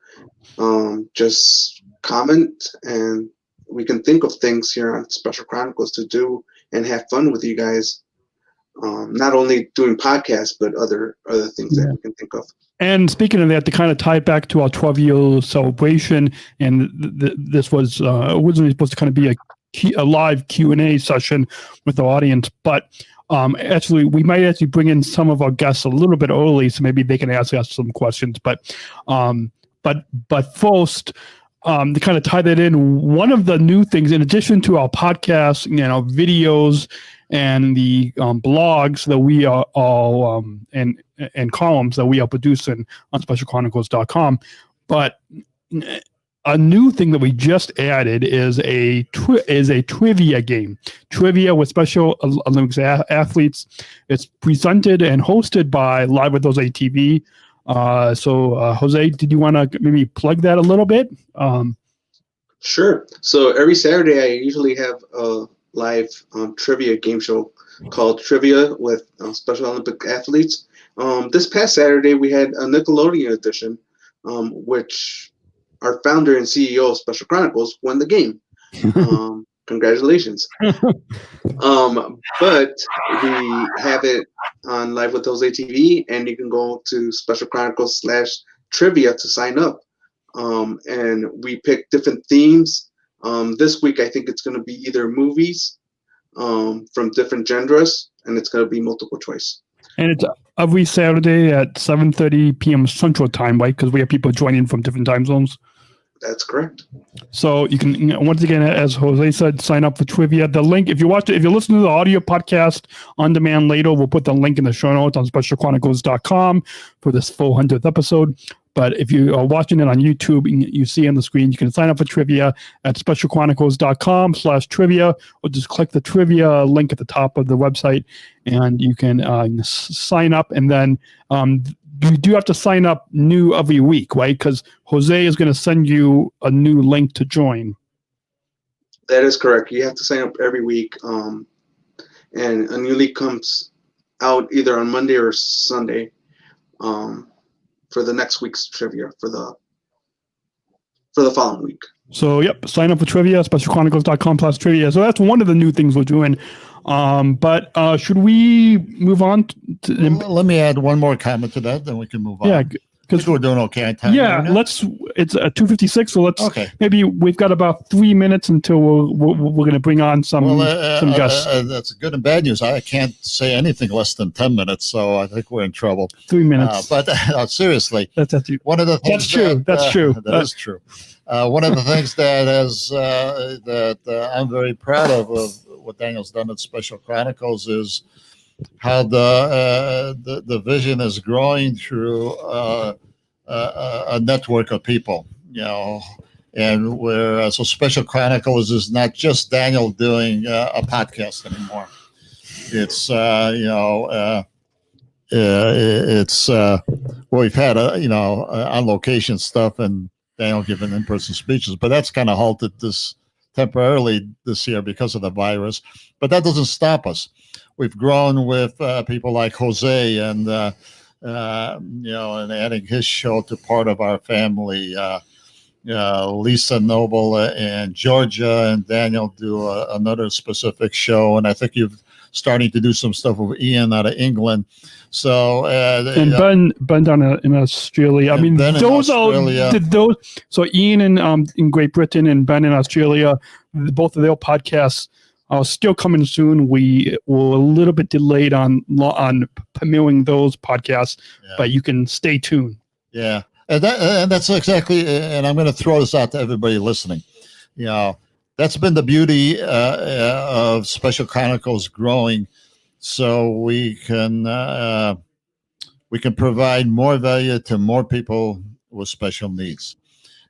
just comment, and we can think of things here on Special Chronicles to do and have fun with you guys. Not only doing podcasts, but other things that we can think of. And speaking of that, to kind of tie it back to our 12-year celebration, and this was originally supposed to kind of be a live Q&A session with the audience, but actually, we might actually bring in some of our guests a little bit early, so maybe they can ask us some questions. But first, to kind of tie that in, one of the new things, in addition to our podcasts, videos, and the blogs that we are all and columns that we are producing on specialchronicles.com, but a new thing that we just added is a trivia game. Trivia with Special Olympics athletes. It's presented and hosted by Live with Jose TV. So Jose, did you want to maybe plug that a little bit? Sure. So every Saturday, I usually have a live trivia game show called Trivia with Special Olympic athletes. This past Saturday, we had a Nickelodeon edition, which our founder and CEO of Special Chronicles won the game. Congratulations. But we have it on Live with Jose TV, and you can go to Special Chronicles /trivia to sign up. And we pick different themes. This week, I think it's going to be either movies from different genres, and it's going to be multiple choice. And it's every Saturday at 7:30 p.m. Central Time, right? Because we have people joining from different time zones. That's correct. So you can, once again, as Jose said, sign up for trivia. The link, if you listen to the audio podcast on demand later, we'll put the link in the show notes on specialchronicles.com for this 400th episode. But if you are watching it on YouTube, you see on the screen, you can sign up for trivia at specialchronicles.com/trivia, or just click the trivia link at the top of the website, and you can sign up. And then you do have to sign up new every week, right? Because Jose is going to send you a new link to join. That is correct. You have to sign up every week, and a new link comes out either on Monday or Sunday. For the next week's trivia for the following week. So, yep, sign up for trivia, specialchronicles.com/trivia. So that's one of the new things we're doing. But should we move on to let me add one more comment to that, then we can move on. Yeah, because we're doing okay on time. Yeah, it's 2:56, so let's maybe we've got about 3 minutes until we're going to bring on some guests. That's good and bad news. I can't say anything less than 10 minutes, so I think we're in trouble. 3 minutes. But seriously, that's one of the things that's true. That is true. One of the things that I'm very proud of what Daniel's done at Special Chronicles is how the vision is growing through a network of people, and where so Special Chronicles is not just Daniel doing a podcast anymore. It's we've had on location stuff and Daniel giving in-person speeches, but that's kind of halted temporarily this year because of the virus. But that doesn't stop us. We've grown with people like Jose and adding his show to part of our family. Lisa Noble and Georgia and Daniel do another specific show, and I think you're starting to do some stuff with Ian out of England. So and Ben down in Australia. I mean, those are those. So Ian in Great Britain and Ben in Australia, both of their podcasts are still coming soon. We were a little bit delayed on premiering those podcasts, but you can stay tuned. Yeah, and that's exactly. And I'm going to throw this out to everybody listening. That's been the beauty of Special Chronicles growing, so we can provide more value to more people with special needs,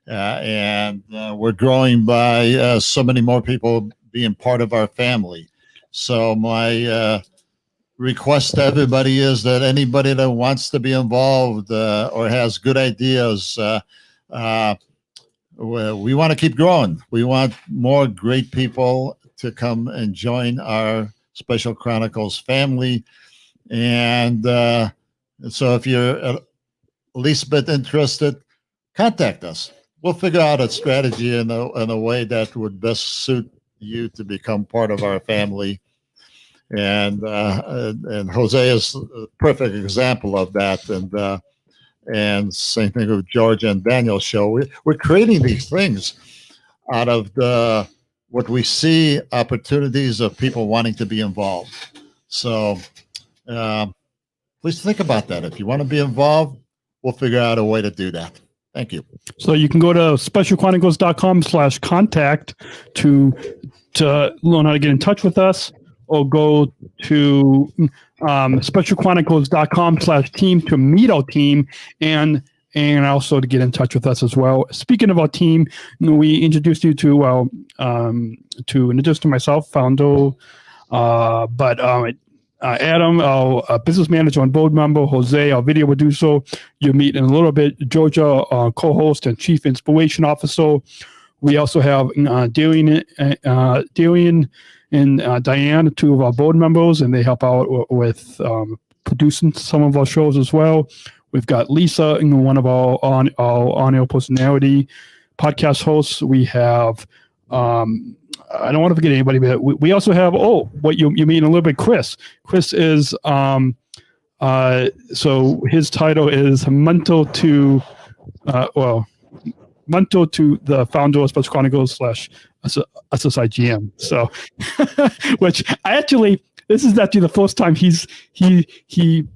and we're growing by so many more people being part of our family. So my request to everybody is that anybody that wants to be involved or has good ideas, we want to keep growing. We want more great people to come and join our Special Chronicles family. And so if you're at least bit interested, contact us. We'll figure out a strategy in a way that would best suit you to become part of our family. And Jose is a perfect example of that. And same thing with George and Daniel's show. We're creating these things out of what we see opportunities of people wanting to be involved. So please think about that. If you want to be involved, we'll figure out a way to do that. Thank you. So you can go to specialchronicles.com/contact to learn how to get in touch with us, or go to specialchronicles.com/team to meet our team. And and also to get in touch with us as well. Speaking of our team, we introduced you to in addition to myself, Foundo, Adam, our business manager and board member, Jose, our video producer. You'll meet in a little bit. Georgia, our co-host and chief inspiration officer. We also have Darian and Diane, two of our board members, and they help out with producing some of our shows as well. We've got Lisa, one of our on-air personality podcast hosts. We have, I don't want to forget anybody, but we also have, what you meet in a little bit, Chris. Chris is, so his title is mentor to the founder of Special Chronicles / SSIGM. So, which this is actually the first time he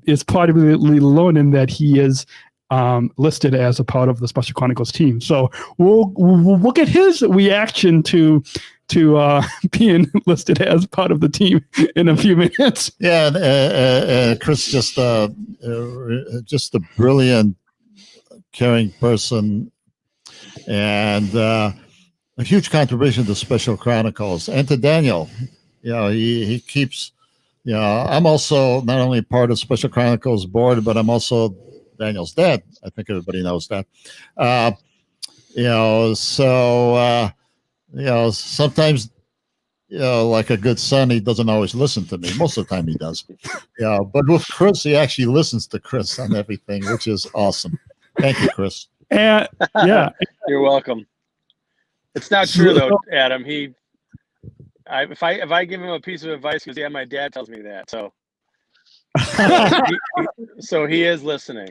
is privately learning that he is listed as a part of the Special Chronicles team. So we'll get his reaction to being listed as part of the team in a few minutes. Yeah, Chris, just a brilliant, caring person, and a huge contribution to Special Chronicles and to Daniel. He keeps. I'm also not only part of Special Chronicles board, but I'm also Daniel's dad. I think everybody knows that. Sometimes, like a good son, he doesn't always listen to me. Most of the time he does. But with Chris, he actually listens to Chris on everything, which is awesome. Thank you, Chris. Yeah. You're welcome. It's not true though, Adam. If I give him a piece of advice, because my dad tells me that. So, so he is listening.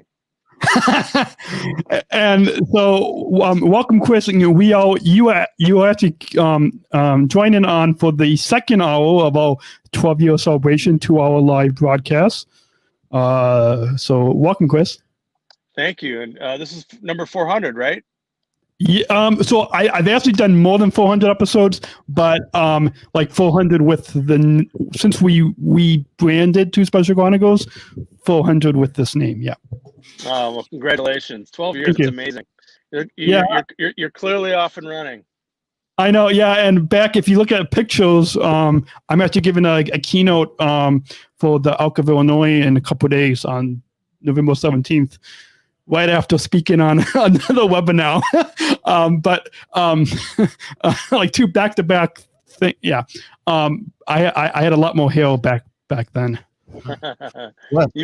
And so, welcome, Chris. You are actually joining on for the second hour of our 12-year celebration, 2-hour live broadcast. So, welcome, Chris. Thank you. And this is number 400, right? Yeah, so I've actually done more than 400 episodes, but like 400 since we branded to Special Chronicles, 400 with this name. Yeah. Oh, well, congratulations! 12 years is amazing. You're clearly off and running. I know. Yeah, and back if you look at pictures, I'm actually giving a keynote for the Elk of Illinois in a couple of days on November 17th. Right after speaking on another webinar, but like two back-to-back thing. Yeah, I had a lot more hair back then. You've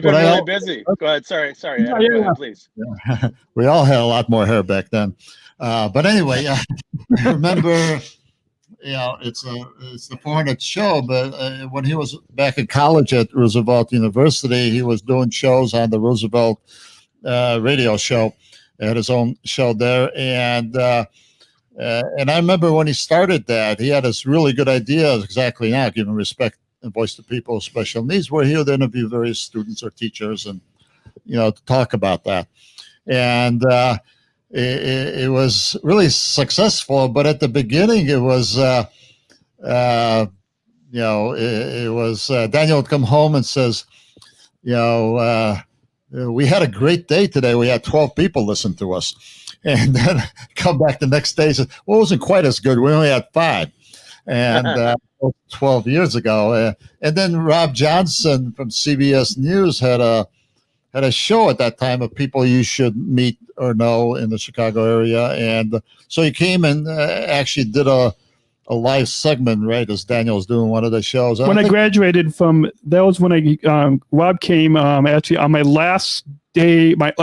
been really busy. Go ahead. Sorry. Adam, go ahead, please. Yeah. We all had a lot more hair back then, but anyway, I remember. It's the 400th show, but when he was back in college at Roosevelt University, he was doing shows on the Roosevelt radio show. He had his own show there, and I remember when he started that, he had this really good idea, exactly now, giving respect and voice to people with special needs, where he would interview various students or teachers and to talk about that. And it was really successful, but at the beginning it was Daniel would come home and says, we had a great day today. We had 12 people listen to us. And then come back the next day and say, well, it wasn't quite as good. We only had 5. And 12 years ago. And then Rob Johnson from CBS News had a show at that time of people you should meet or know in the Chicago area. And so he came and actually did a live segment, right, as Daniel was doing one of the shows. When I graduated from, that was when Rob came actually on my last day, my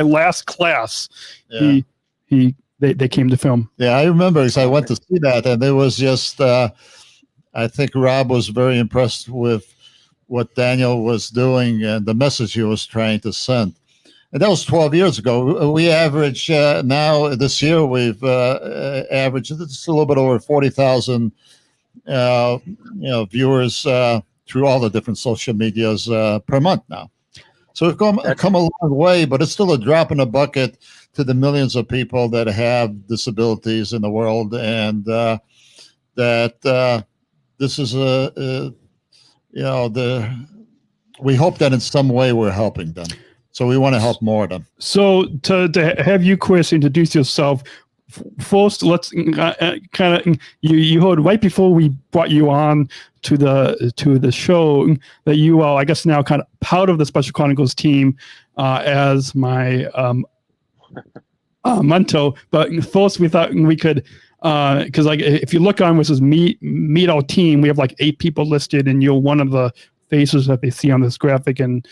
last class. Yeah. They came to film. Yeah, I remember because I went to see that, and it was just I think Rob was very impressed with what Daniel was doing and the message he was trying to send. And that was 12 years ago. We average now this year we've averaged just a little bit over 40,000 viewers through all the different social medias per month now. So we've come a long way, but it's still a drop in the bucket to the millions of people that have disabilities in the world, and that this is we hope that in some way we're helping them. So we want to help more of them. So to have you, Chris, introduce yourself. First, let's kind of you heard right before we brought you on to the show that you are, I guess, now kind of part of the Special Chronicles team as my mentor. But first, we thought we could, because like if you look on, which is meet our team, we have like 8 people listed, and you're one of the faces that they see on this graphic, and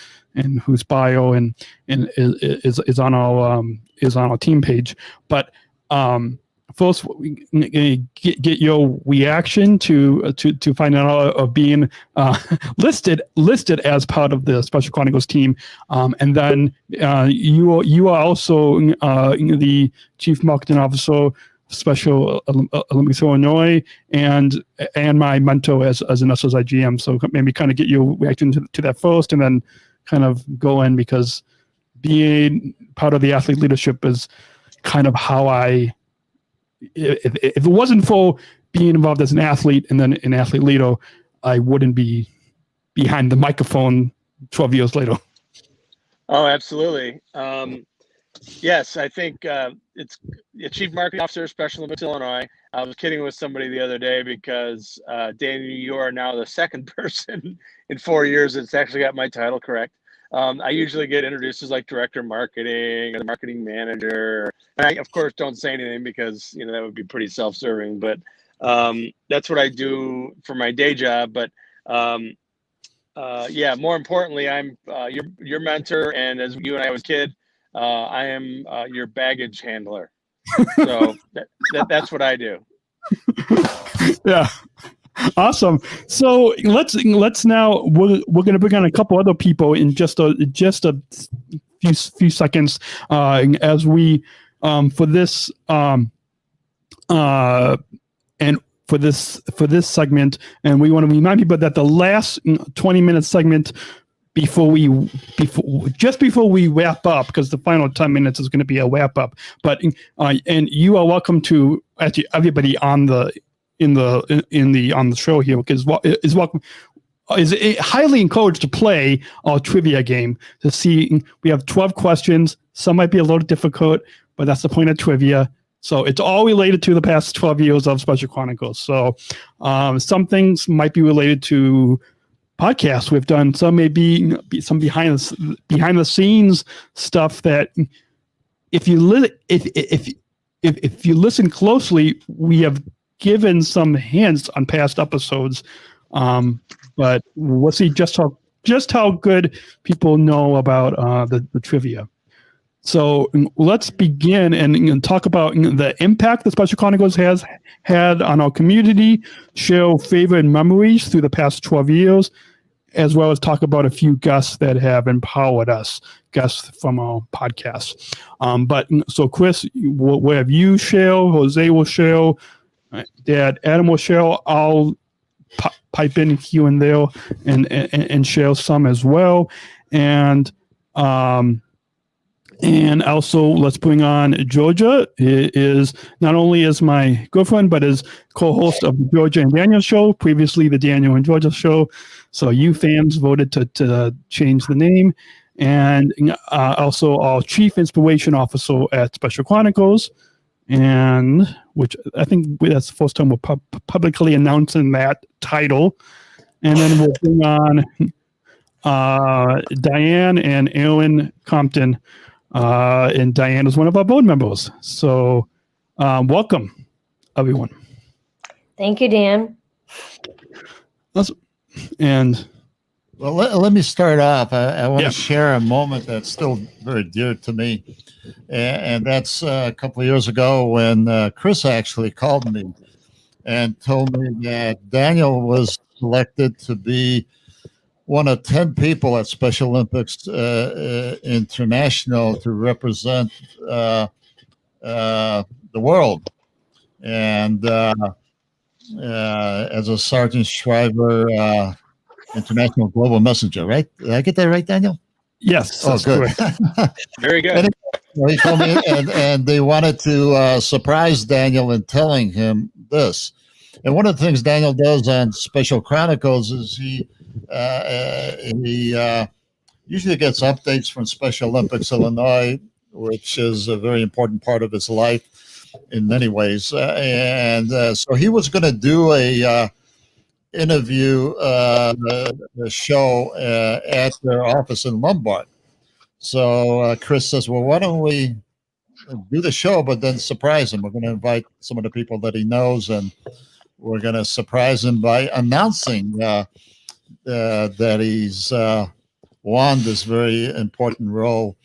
whose bio and is on our team page. But first, get your reaction to find out of being listed as part of the Special Chronicles team, and then you are also the Chief Marketing Officer, Special Olympics Illinois, and my mentor as an SSI GM. So maybe kind of get your reaction to that first, and then kind of go in, because being part of the athlete leadership is kind of how if it wasn't for being involved as an athlete and then an athlete leader, I wouldn't be behind the microphone 12 years later. Oh, absolutely. Yes, I think it's Chief Marketing Officer, Special Olympics Illinois. I was kidding with somebody the other day because, Danny, you are now the second person in 4 years that's actually got my title correct. I usually get introduced as like director of marketing or the marketing manager. And I, of course, don't say anything because, that would be pretty self-serving. But that's what I do for my day job. But yeah, more importantly, I'm your mentor. And as you and I was a kid, I am your baggage handler. So that's what I do. Yeah. Awesome. So let's now we're going to bring on a couple other people in just a few seconds as we for this and for this segment, and we want to remind people that the last 20-minute segment before we wrap up, because the final 10 minutes is going to be a wrap up. But and you are welcome to actually everybody on the show here, because is welcome is highly encouraged to play our trivia game to see. We have 12 questions. Some might be a little difficult, but that's the point of trivia. So it's all related to the past 12 years of Special Chronicles. So some things might be related to podcasts we've done. Some may be some behind the scenes stuff that if you listen closely, we have given some hints on past episodes, but we'll see just how good people know about the trivia. So let's begin and talk about the impact the Special Chronicles has had on our community, share favorite memories through the past 12 years, as well as talk about a few guests that have empowered us, guests from our podcast. But so Chris, what have you share? Jose will share. Dad, Adam will share. I'll pipe in here and there and share some as well. And also let's bring on Georgia. It is not only is my girlfriend, but is co-host of the Georgia and Daniel show, previously the Daniel and Georgia show. So you fans voted to change the name. And also our Chief Inspiration Officer at Special Chronicles, and which I think that's the first time we're publicly announcing that title. And then we'll bring on Diane and Erin Compton. And Diane is one of our board members. So welcome, everyone. Thank you, Dan. And well, let me start off. I want to share a moment that's still very dear to me. And that's a couple of years ago when Chris actually called me and told me that Daniel was selected to be one of 10 people at Special Olympics International to represent the world. And as a Sergeant Shriver International Global Messenger, right? Did I get that right, Daniel? Yes. Oh, good. Very good. He told me, and they wanted to surprise Daniel in telling him this. And one of the things Daniel does on Special Chronicles is he usually gets updates from Special Olympics Illinois, which is a very important part of his life in many ways. So he was going to do a interview, the show at their office in Lombard. So Chris says, well, why don't we do the show, but then surprise him? We're going to invite some of the people that he knows, and we're going to surprise him by announcing that he's won this very important role.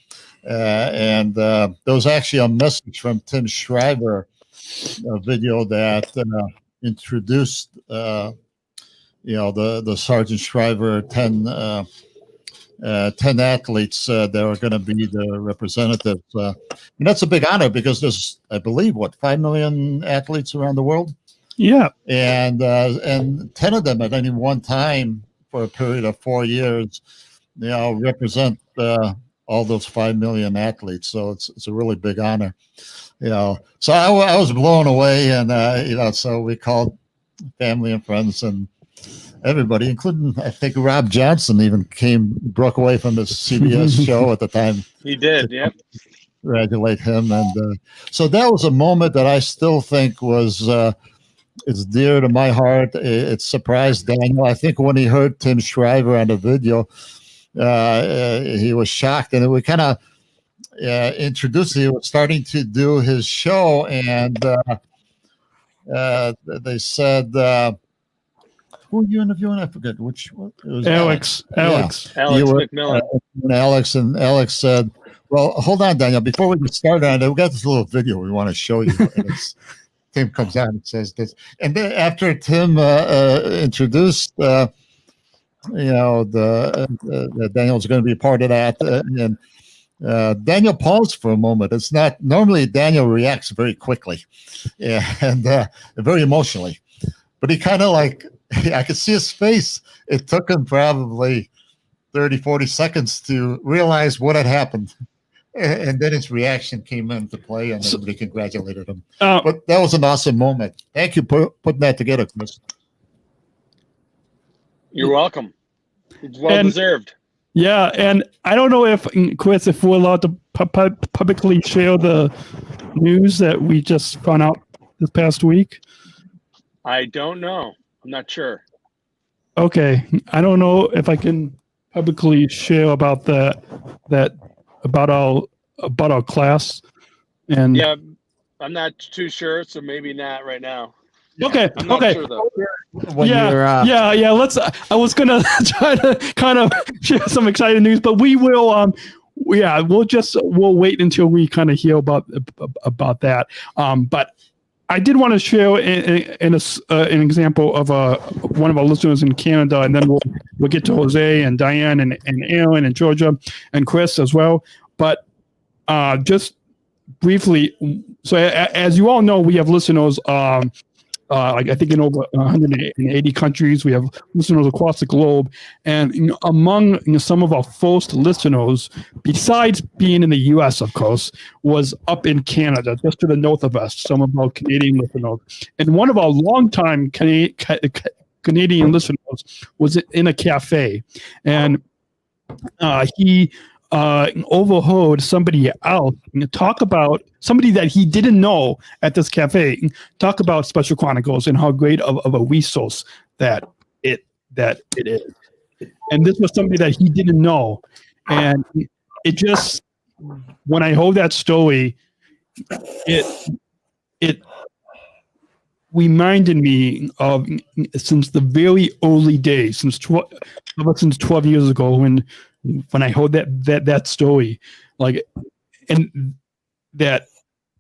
There was actually a message from Tim Shriver, a video that introduced, the Sergeant Shriver 10 athletes that are going to be the representatives. And that's a big honor because there's, I believe, 5 million athletes around the world? Yeah. And 10 of them at any one time for a period of 4 years, represent all those 5 million athletes. So it's a really big honor. So I was blown away, and, so we called family and friends and everybody, including, I think, Rob Johnson even broke away from the CBS show at the time. He did, yeah. Congratulate him. And so that was a moment that I still think it's dear to my heart. It surprised Daniel. I think when he heard Tim Shriver on the video, he was shocked. And we kind of introduced him. He was starting to do his show, and they said, who are you interviewing? I forget which one. It was Alex. Alex McMillan. Alex said, well, hold on, Daniel. Before we get started on it, we got this little video we want to show you. And Tim comes out and says this. And then after Tim introduced, that Daniel's going to be part of that, and Daniel paused for a moment. It's not normally Daniel reacts very quickly, and very emotionally, but he kind of I could see his face. It took him probably 30, 40 seconds to realize what had happened. And then his reaction came into play, and everybody congratulated him. But that was an awesome moment. Thank you for putting that together, Chris. You're welcome. It's well deserved. Yeah, and I don't know if, Chris, if we're allowed to publicly share the news that we just found out this past week. I don't know. I'm not sure. Okay, I don't know if I can publicly share about about our class. And yeah, I'm not too sure, so maybe not right now. Okay. I'm not sure, though. Yeah. Let's. I was gonna try to kind of share some exciting news, but we will. We'll wait until we kind of hear about that. But I did want to share an example of one of our listeners in Canada, and then we'll get to Jose and Diane and Erin and Georgia and Chris as well. But just briefly, so as you all know, we have listeners. I think in over 180 countries, we have listeners across the globe, and among some of our first listeners, besides being in the U.S., of course, was up in Canada, just to the north of us. Some of our Canadian listeners, and one of our longtime Canadian listeners was in a cafe, and he overheard somebody else talk about somebody that he didn't know at this cafe talk about Special Chronicles and how great of a resource that it is. And this was somebody that he didn't know, and it just, when I heard that story, it reminded me of, since the very early days, since 12 years ago, when I heard that story, and that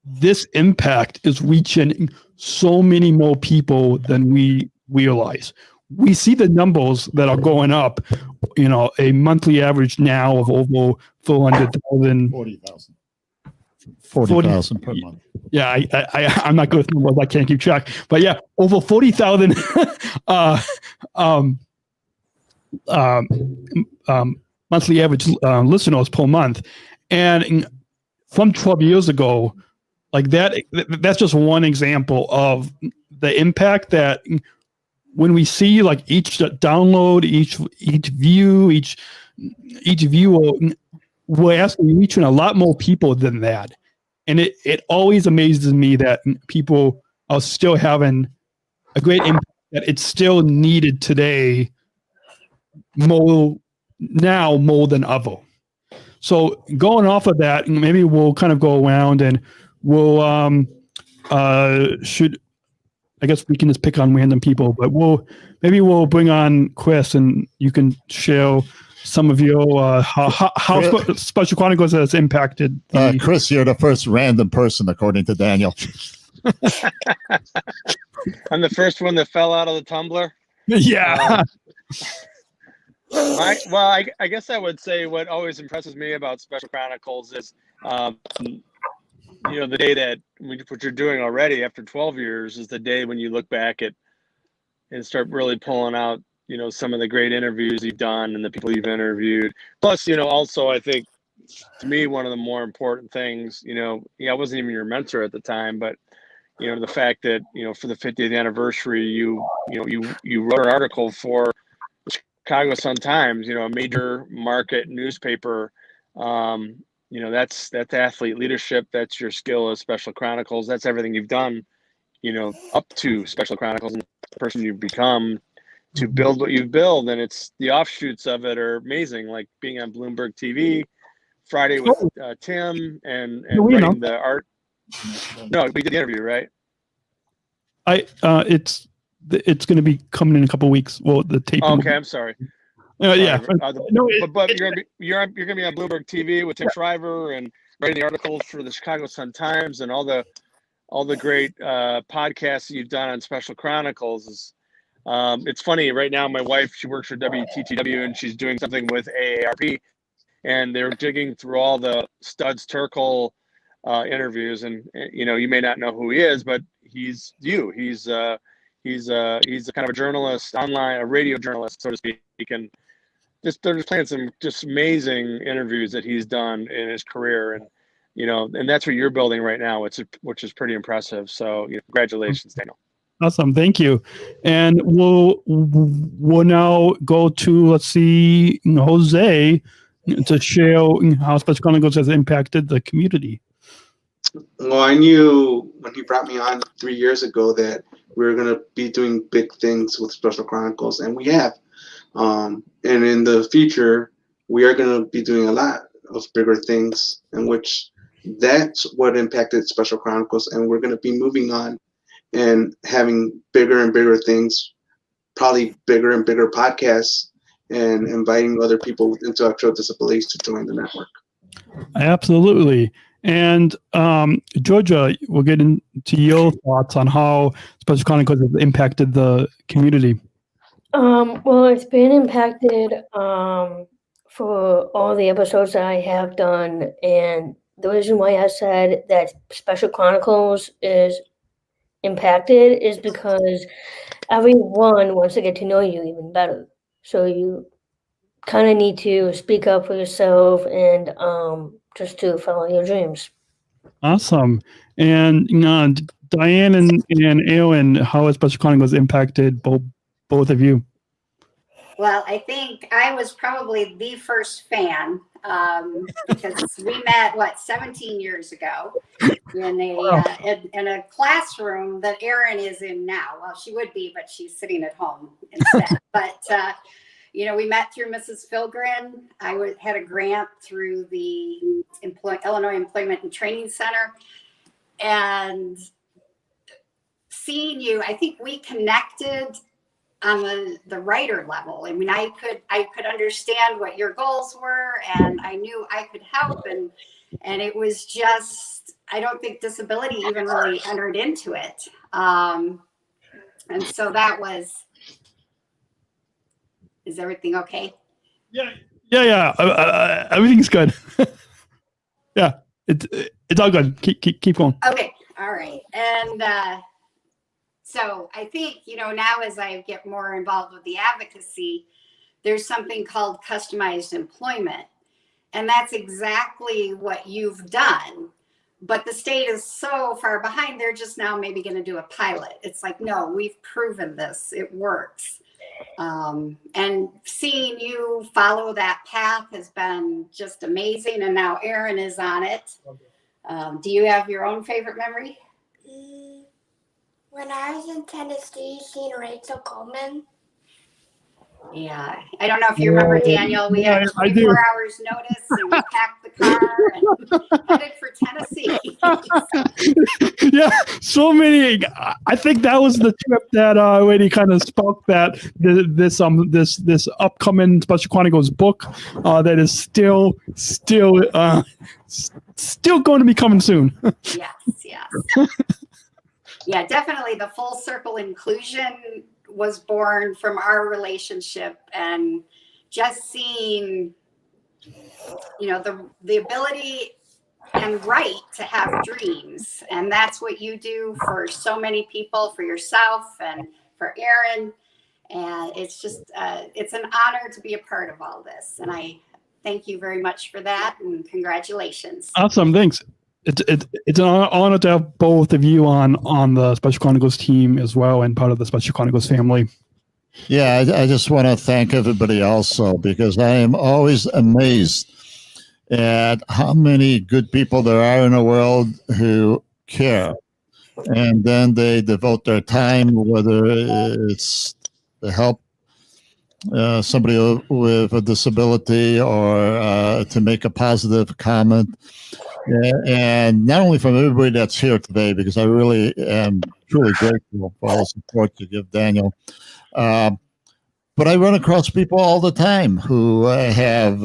this impact is reaching so many more people than we realize. We see the numbers that are going up, a monthly average now of over 400,000. 40,000 per month. Yeah, I'm not good with numbers. I can't keep track. But yeah, over 40,000 monthly average listeners per month. And from 12 years ago, that's just one example of the impact that when we see each download, each view, each each of you will actually reaching a lot more people than that. And it always amazes me that people are still having a great impact, that it's still needed today more than ever. So going off of that, maybe we'll kind of go around and we'll I guess we can just pick on random people, but we'll bring on Chris and you can share some of your how Special Chronicles has impacted. Chris, you're the first random person, according to Daniel. I'm the first one that fell out of the tumbler. Yeah. I guess I would say what always impresses me about Special Chronicles is, the day that what you're doing already after 12 years is the day when you look back at and start really pulling out, some of the great interviews you've done and the people you've interviewed. Plus, also I think to me, one of the more important things, I wasn't even your mentor at the time, but the fact that, for the 50th anniversary, you wrote an article for the Chicago Sun-Times, a major market newspaper. That's athlete leadership. That's your skill as Special Chronicles. That's everything you've done, up to Special Chronicles and the person you've become to build what you've built. And it's the offshoots of it are amazing, like being on Bloomberg TV Friday with Tim and writing the art. No, we did the interview, right? It's going to be coming in a couple of weeks. Well, the tape. Okay, I'm sorry. Yeah, but you're gonna be on Bloomberg TV with Tim Shriver and writing the articles for the Chicago Sun-Times and all the great podcasts that you've done on Special Chronicles. Is it's funny right now. My wife, she works for WTTW and she's doing something with AARP, and they're digging through all the Studs Terkel interviews, and you may not know who he is, but he's a kind of a journalist, a radio journalist, so to speak, and they're just playing some just amazing interviews that he's done in his career, and and that's what you're building right now, which is pretty impressive. So congratulations, Daniel. Awesome, thank you. And we'll now go to, let's see, Jose, to share how Special Chronicles has impacted the community. Well, I knew when he brought me on 3 years ago that we were going to be doing big things with Special Chronicles, and we have. And in the future, we are going to be doing a lot of bigger things, in which that's what impacted Special Chronicles, and we're going to be moving on and having bigger and bigger things, probably bigger and bigger podcasts, and inviting other people with intellectual disabilities to join the network. Absolutely. And Georgia, we'll get into your thoughts on how Special Chronicles has impacted the community. Well, it's been impacted for all the episodes that I have done, and the reason why I said that Special Chronicles is impacted is because everyone wants to get to know you even better. So you kind of need to speak up for yourself and just to follow your dreams. Awesome. And Diane and Erin, how has Special Chronicles impacted both of you? Well, I think I was probably the first fan because we met 17 years ago in a classroom that Erin is in now. Well, she would be, but she's sitting at home instead. But we met through Mrs. Filgren. I had a grant through the Illinois Employment and Training Center, and seeing you, I think we connected on the writer level. I mean, I could understand what your goals were, and I knew I could help, and it was just, I don't think disability even really entered into it. And so that was, is everything okay? Yeah. Everything's good. Yeah, it's all good. Keep going. Okay, all right. And so I think, now as I get more involved with the advocacy, there's something called customized employment. And that's exactly what you've done. but the state is so far behind, they're just now maybe going to do a pilot. It's like, no, we've proven this, it works. And seeing you follow that path has been just amazing. And now Erin is on it. Do you have your own favorite memory? When I was in Tennessee, seeing Rachel Coleman. Yeah, I don't know if you remember, Daniel. We had 24 hours notice, and we packed the car and headed for Tennessee. Yeah, so many. I think that was the trip that really kind of spoke that this upcoming Special Chronicles book that is still going to be coming soon. Yes. Yeah, definitely. The full circle inclusion was born from our relationship, and just seeing, the ability and right to have dreams. And that's what you do for so many people, for yourself and for Erin. And it's just, it's an honor to be a part of all this. And I thank you very much for that, and congratulations. Awesome. Thanks. It's an honor to have both of you on the Special Chronicles team as well, and part of the Special Chronicles family. Yeah, I just want to thank everybody also, because I am always amazed at how many good people there are in the world who care. And then they devote their time, whether it's to help somebody with a disability or to make a positive comment. And not only from everybody that's here today, because I really am truly grateful for all the support you give Daniel. But I run across people all the time who have,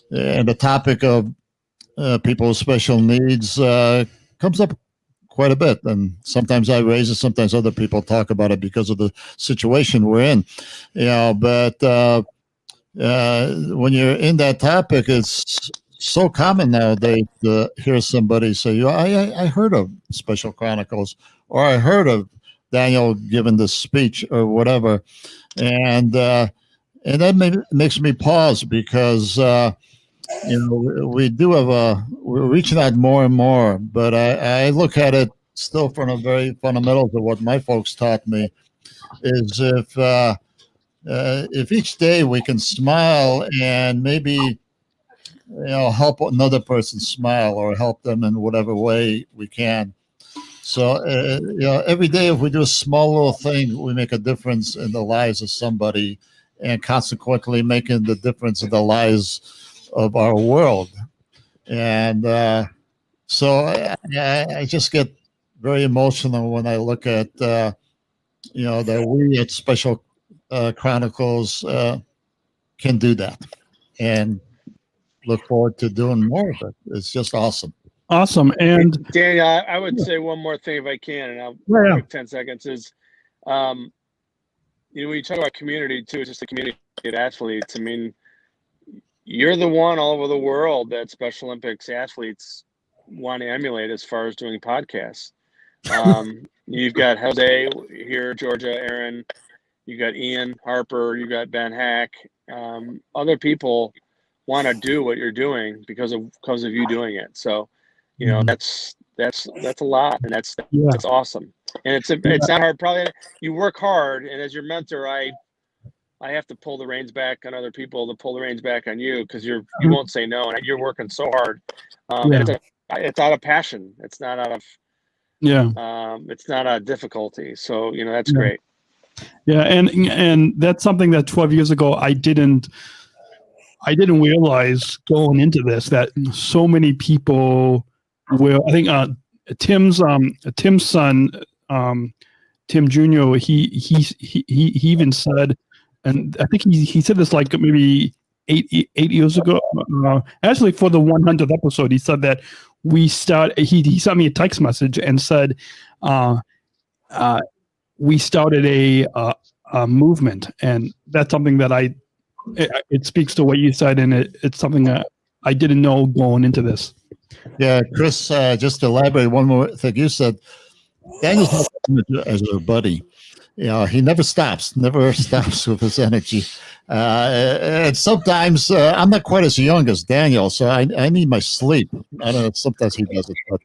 and the topic of people with special needs comes up quite a bit. And sometimes I raise it, sometimes other people talk about it because of the situation we're in. But when you're in that topic, it's so common nowadays to hear somebody say, I heard of Special Chronicles, or I heard of Daniel giving this speech or whatever. And that makes me pause, because we do have we're reaching out more and more, but I look at it still from a very fundamentals of what my folks taught me is if each day we can smile and maybe help another person smile or help them in whatever way we can. So every day if we do a small little thing, we make a difference in the lives of somebody, and consequently making the difference in the lives of our world. And so I just get very emotional when I look at that we at Special Chronicles can do that, and look forward to doing more of it. It's just awesome. Awesome. And Daniel, I would say one more thing if I can, and I'll quick 10 seconds is, when you talk about community too, it's just a community of athletes. I mean, you're the one all over the world that Special Olympics athletes want to emulate as far as doing podcasts. You've got Jose here, Georgia, Erin, you got Ian Harper, you got Ben Hack. Other people want to do what you're doing because of you doing it. So, that's a lot, and that's awesome. And it's not hard. Probably you work hard, and as your mentor, I have to pull the reins back on other people to pull the reins back on you, because you won't say no, and you're working so hard. It's out of passion. It's not out of it's not out of difficulty. So that's great. Yeah, and that's something that 12 years ago I didn't realize going into this, that so many people will. I think Tim's son, Tim Jr. He even said, and I think he said this like maybe eight years ago. Actually, for the 100th episode, he said that he sent me a text message and said, we started a movement, and that's something that it speaks to what you said, and it's something that I didn't know going into this. Yeah, Chris, just to elaborate one more thing you said, Daniel's not as a buddy. he never stops with his energy. And sometimes I'm not quite as young as Daniel, so I need my sleep. I don't know, sometimes he does it, but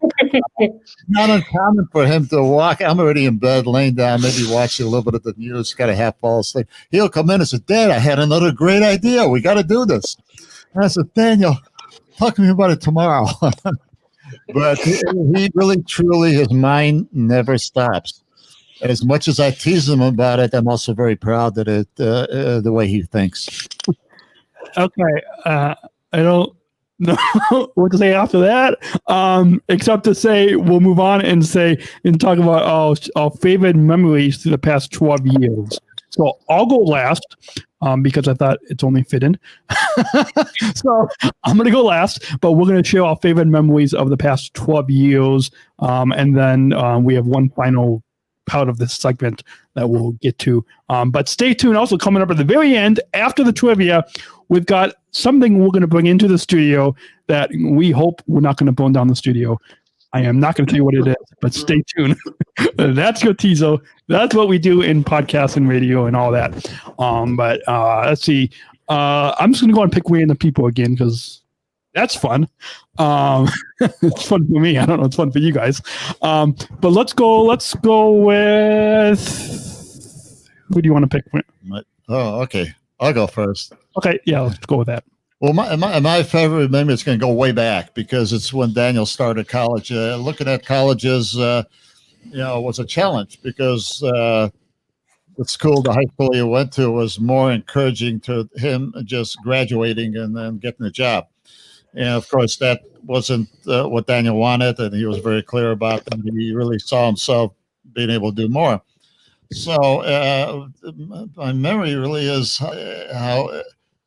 not uncommon for him to walk. I'm already in bed, laying down, maybe watching a little bit of the news, kind of half fall asleep. He'll come in and say, Dad, I had another great idea. We got to do this. And I said, Daniel, talk to me about it tomorrow. But he really, truly, his mind never stops. As much as I tease him about it, I'm also very proud that the way he thinks. Okay. I don't know what to say after that, except to say we'll move on and talk about our favorite memories through the past 12 years. So I'll go last because I thought it's only fitting. So I'm going to go last, but we're going to share our favorite memories of the past 12 years. And then we have one final part of this segment that we'll get to. But stay tuned. Also coming up at the very end, after the trivia, we've got something we're going to bring into the studio that we hope we're not going to burn down the studio. I am not going to tell you what it is, but stay tuned. That's your teaser. That's what we do in podcasts and radio and all that. But let's see. I'm just going to go and pick random people again because that's fun. It's fun for me. I don't know. It's fun for you guys. But let's go with, who do you want to pick? Oh, okay. I'll go first. Okay. Yeah, let's go with that. Well, my favorite memory is going to go way back because it's when Daniel started college. Looking at colleges, was a challenge because the high school he went to was more encouraging to him just graduating and then getting a job. And of course, that wasn't what Daniel wanted, and he was very clear about that. He really saw himself being able to do more. So my memory really is how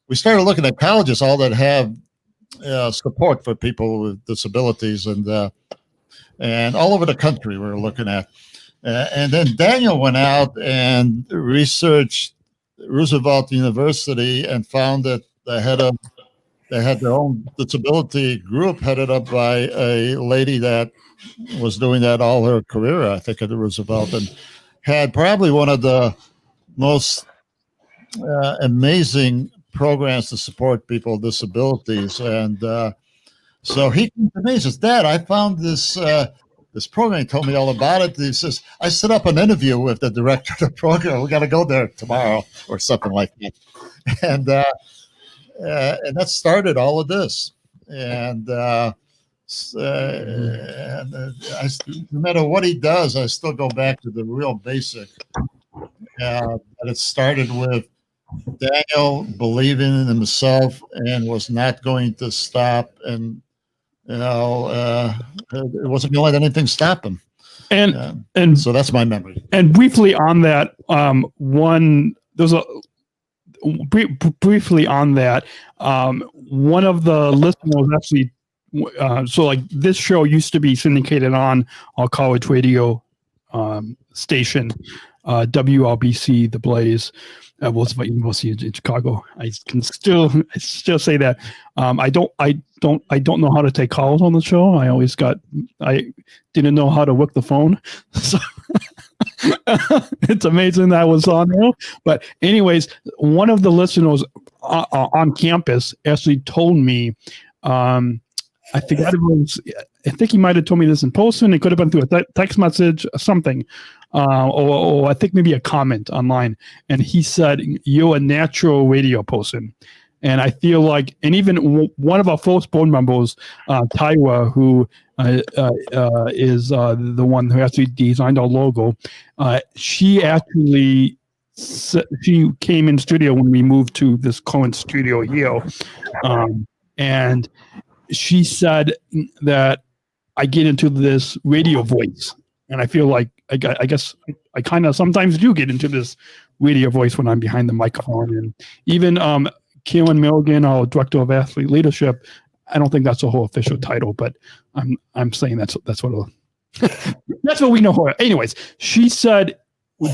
we started looking at colleges, all that have support for people with disabilities, and all over the country we were looking at. And then Daniel went out and researched Roosevelt University and found that they had their own disability group headed up by a lady that was doing that all her career, I think, at Roosevelt, and had probably one of the most amazing programs to support people with disabilities. And so he came to me and says, Dad, I found this program. He told me all about it. He says, I set up an interview with the director of the program. We got to go there tomorrow or something like that. And that started all of this. And no matter what he does, I still go back to the real basic. But it started with Daniel believing in himself and was not going to stop. And it wasn't going to let anything stop him. And so that's my memory. And briefly on that, briefly on that, one of the listeners actually, so like this show used to be syndicated on our college radio station, WLBC, The Blaze, Roosevelt University in Chicago. I still say that. I don't know how to take calls on the show. I didn't know how to work the phone. So it's amazing that I was on there. But anyways, one of the listeners on campus actually told me, I think he might have told me this in person. It could have been through a text message or something, or I think maybe a comment online. And he said, you're a natural radio person. And I feel like, and even one of our first board members, Tyra, who is the one who actually designed our logo, she came in studio when we moved to this current studio here. And she said that I get into this radio voice. And I feel like, I guess I kind of sometimes do get into this radio voice when I'm behind the microphone. And even Karen Milligan, our Director of Athlete Leadership, I don't think that's a whole official title, but I'm saying that's what that's what we know her. Anyways, she said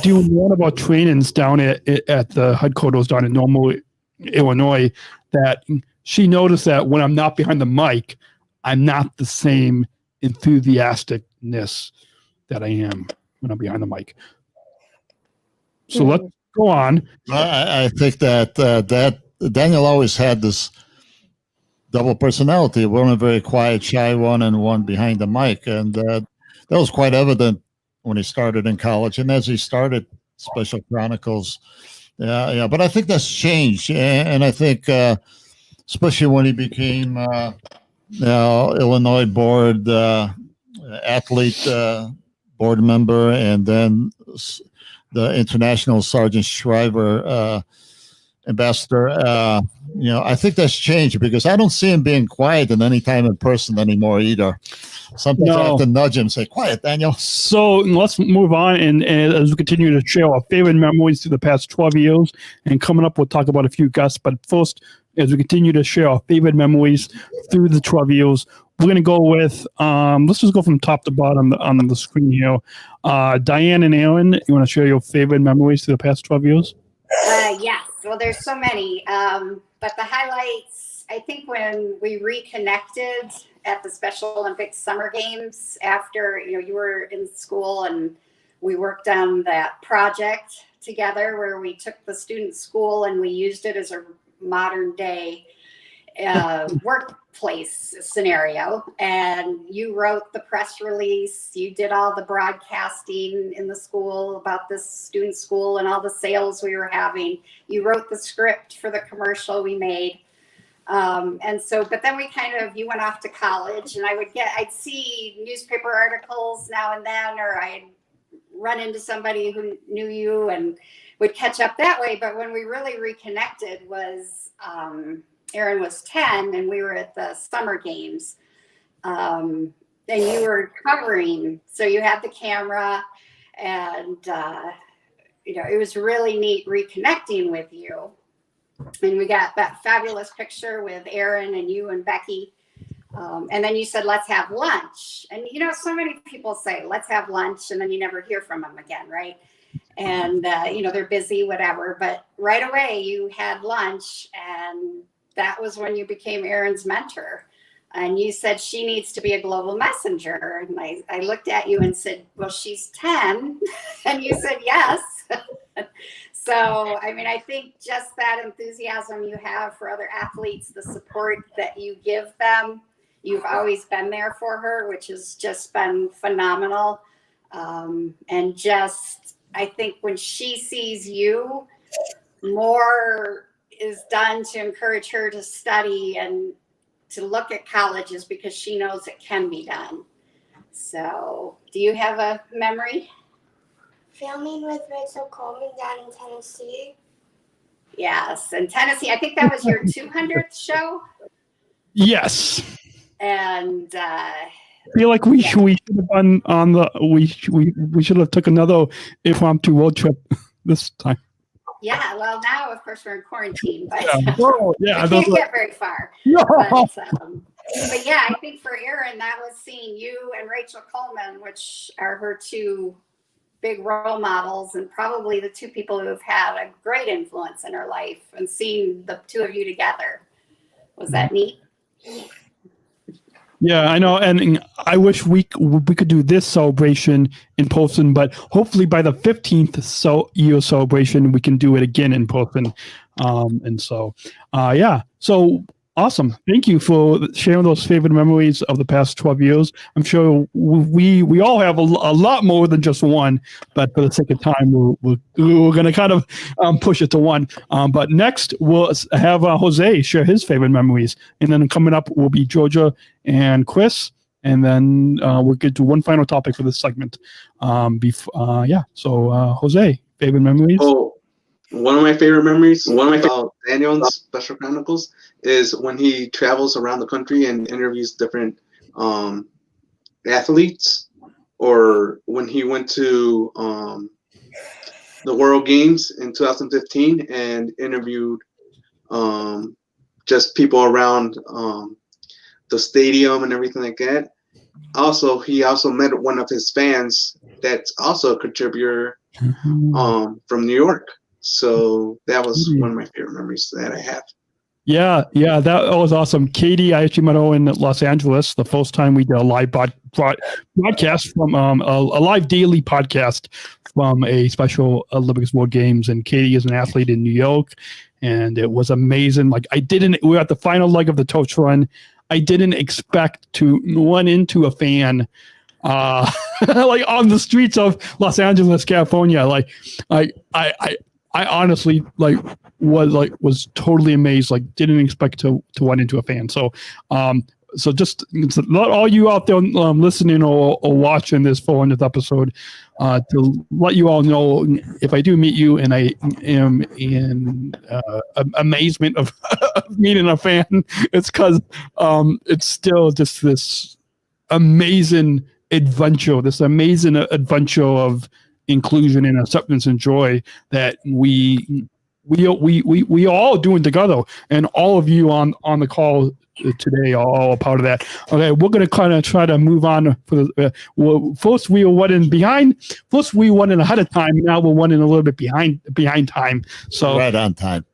doing one of our trainings down at the headquarters down in Normal, Illinois, that she noticed that when I'm not behind the mic, I'm not the same enthusiasticness that I am when I'm behind the mic. So let's go on. I think that Daniel always had this double personality, one a very quiet, shy one, and one behind the mic, and that was quite evident when he started in college, and as he started Special Chronicles. Yeah. But I think that's changed, and I think especially when he became Illinois board athlete board member, and then the International Sergeant Shriver ambassador. I think that's changed because I don't see him being quiet in any time in person anymore either. Sometimes I have to nudge him and say, "Quiet, Daniel." So let's move on, and as we continue to share our favorite memories through the past 12 years, and coming up, we'll talk about a few guests. But first, as we continue to share our favorite memories through the 12 years, we're going to go with, let's just go from top to bottom on the screen here. Diane and Erin, you want to share your favorite memories through the past 12 years? Yes. Well, there's so many. But the highlights, I think when we reconnected at the Special Olympics Summer Games after, you were in school and we worked on that project together where we took the student school and we used it as a modern day workplace scenario, and you wrote the press release, you did all the broadcasting in the school about this student school and all the sales we were having, you wrote the script for the commercial we made, but then you went off to college, and I'd see newspaper articles now and then, or I'd run into somebody who knew you and would catch up that way. But when we really reconnected was Erin was 10 and we were at the summer games, and you were covering, so you had the camera, and it was really neat reconnecting with you. And we got that fabulous picture with Erin and you and Becky, and then you said, let's have lunch. And so many people say let's have lunch and then you never hear from them again, right? And they're busy, whatever, but right away you had lunch, and that was when you became Erin's mentor, and you said she needs to be a global messenger. And I looked at you and said, well, she's 10. And you said, yes. So, I think just that enthusiasm you have for other athletes, the support that you give them, you've always been there for her, which has just been phenomenal. And just, I think when she sees you, more is done to encourage her to study and to look at colleges because she knows it can be done. So, do you have a memory? Filming with Rachel Coleman down in Tennessee. Yes, in Tennessee. I think that was your 200th show. Yes. And I feel like we should have done on the we should have took another impromptu road trip this time. Yeah, well, now of course we're in quarantine, but we yeah, can't get very far. No. But yeah, I think for Erin, that was seeing you and Rachel Coleman, which are her two big role models, and probably the two people who have had a great influence in her life, and seeing the two of you together. Was that neat? Yeah, I know, and I wish we could do this celebration in person, but hopefully by the 15th year celebration, we can do it again in person. So awesome. Thank you for sharing those favorite memories of the past 12 years. I'm sure we all have a lot more than just one, but for the sake of time, we're going to kind of push it to one. But next, we'll have Jose share his favorite memories. And then coming up will be Georgia and Chris. And then we'll get to one final topic for this segment. So Jose, favorite memories? Oh, one of my favorite memories, about Daniel's Special Chronicles, is when he travels around the country and interviews different athletes, or when he went to the World Games in 2015 and interviewed just people around the stadium and everything like that. Also, he also met one of his fans that's also a contributor from New York. So that was one of my favorite memories that I have. Yeah, that was awesome. Katie, I actually met her in Los Angeles the first time we did a live broadcast from a live daily podcast from a Special Olympics World Games. And Katie is an athlete in New York, and it was amazing. Like we were at the final leg of the torch run. I didn't expect to run into a fan like on the streets of Los Angeles, California. Like I honestly was totally amazed. Like didn't expect to run into a fan. So just let all you out there listening or watching this 400th episode to let you all know, if I do meet you and I am in amazement of meeting a fan, it's because it's still just this amazing adventure of inclusion and acceptance and joy that we all doing together, and all of you on the call today are all a part of that. Okay, we're going to kind of try to move on. First we were running behind. First we were running ahead of time. Now we're running a little bit behind time. So right on time.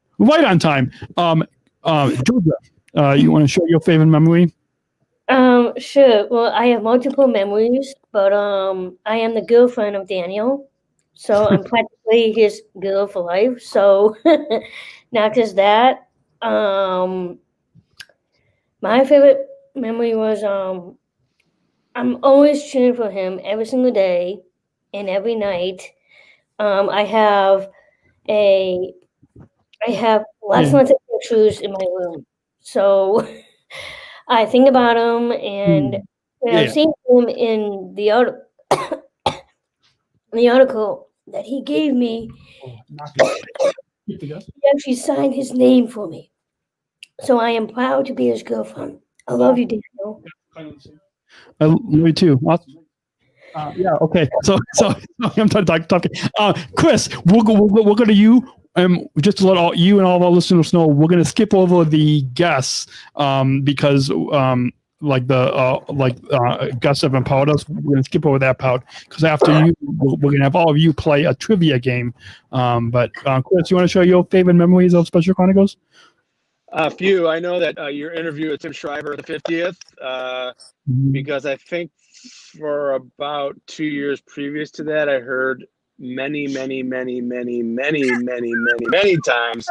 Georgia, you want to share your favorite memory? Sure. Well, I have multiple memories, but I am the girlfriend of Daniel, so I'm practically his girl for life. So not just that. My favorite memory was I'm always cheering for him every single day and every night. I have lots and lots of pictures in my room, so I think about him, and when I've seen him in the article that he gave me, he actually signed his name for me. So I am proud to be his girlfriend. I love you, Daniel. I love you too. Awesome. Okay. So I'm talking. Chris, we'll go to you. Just to let you and all of our listeners know, we're going to skip over the guests because guests have empowered us. We're going to skip over that part because after you, we're going to have all of you play a trivia game. But Chris, you want to share your favorite memories of Special Chronicles? A few. I know that your interview with Tim Shriver at the 50th, because I think for about 2 years previous to that, I heard many times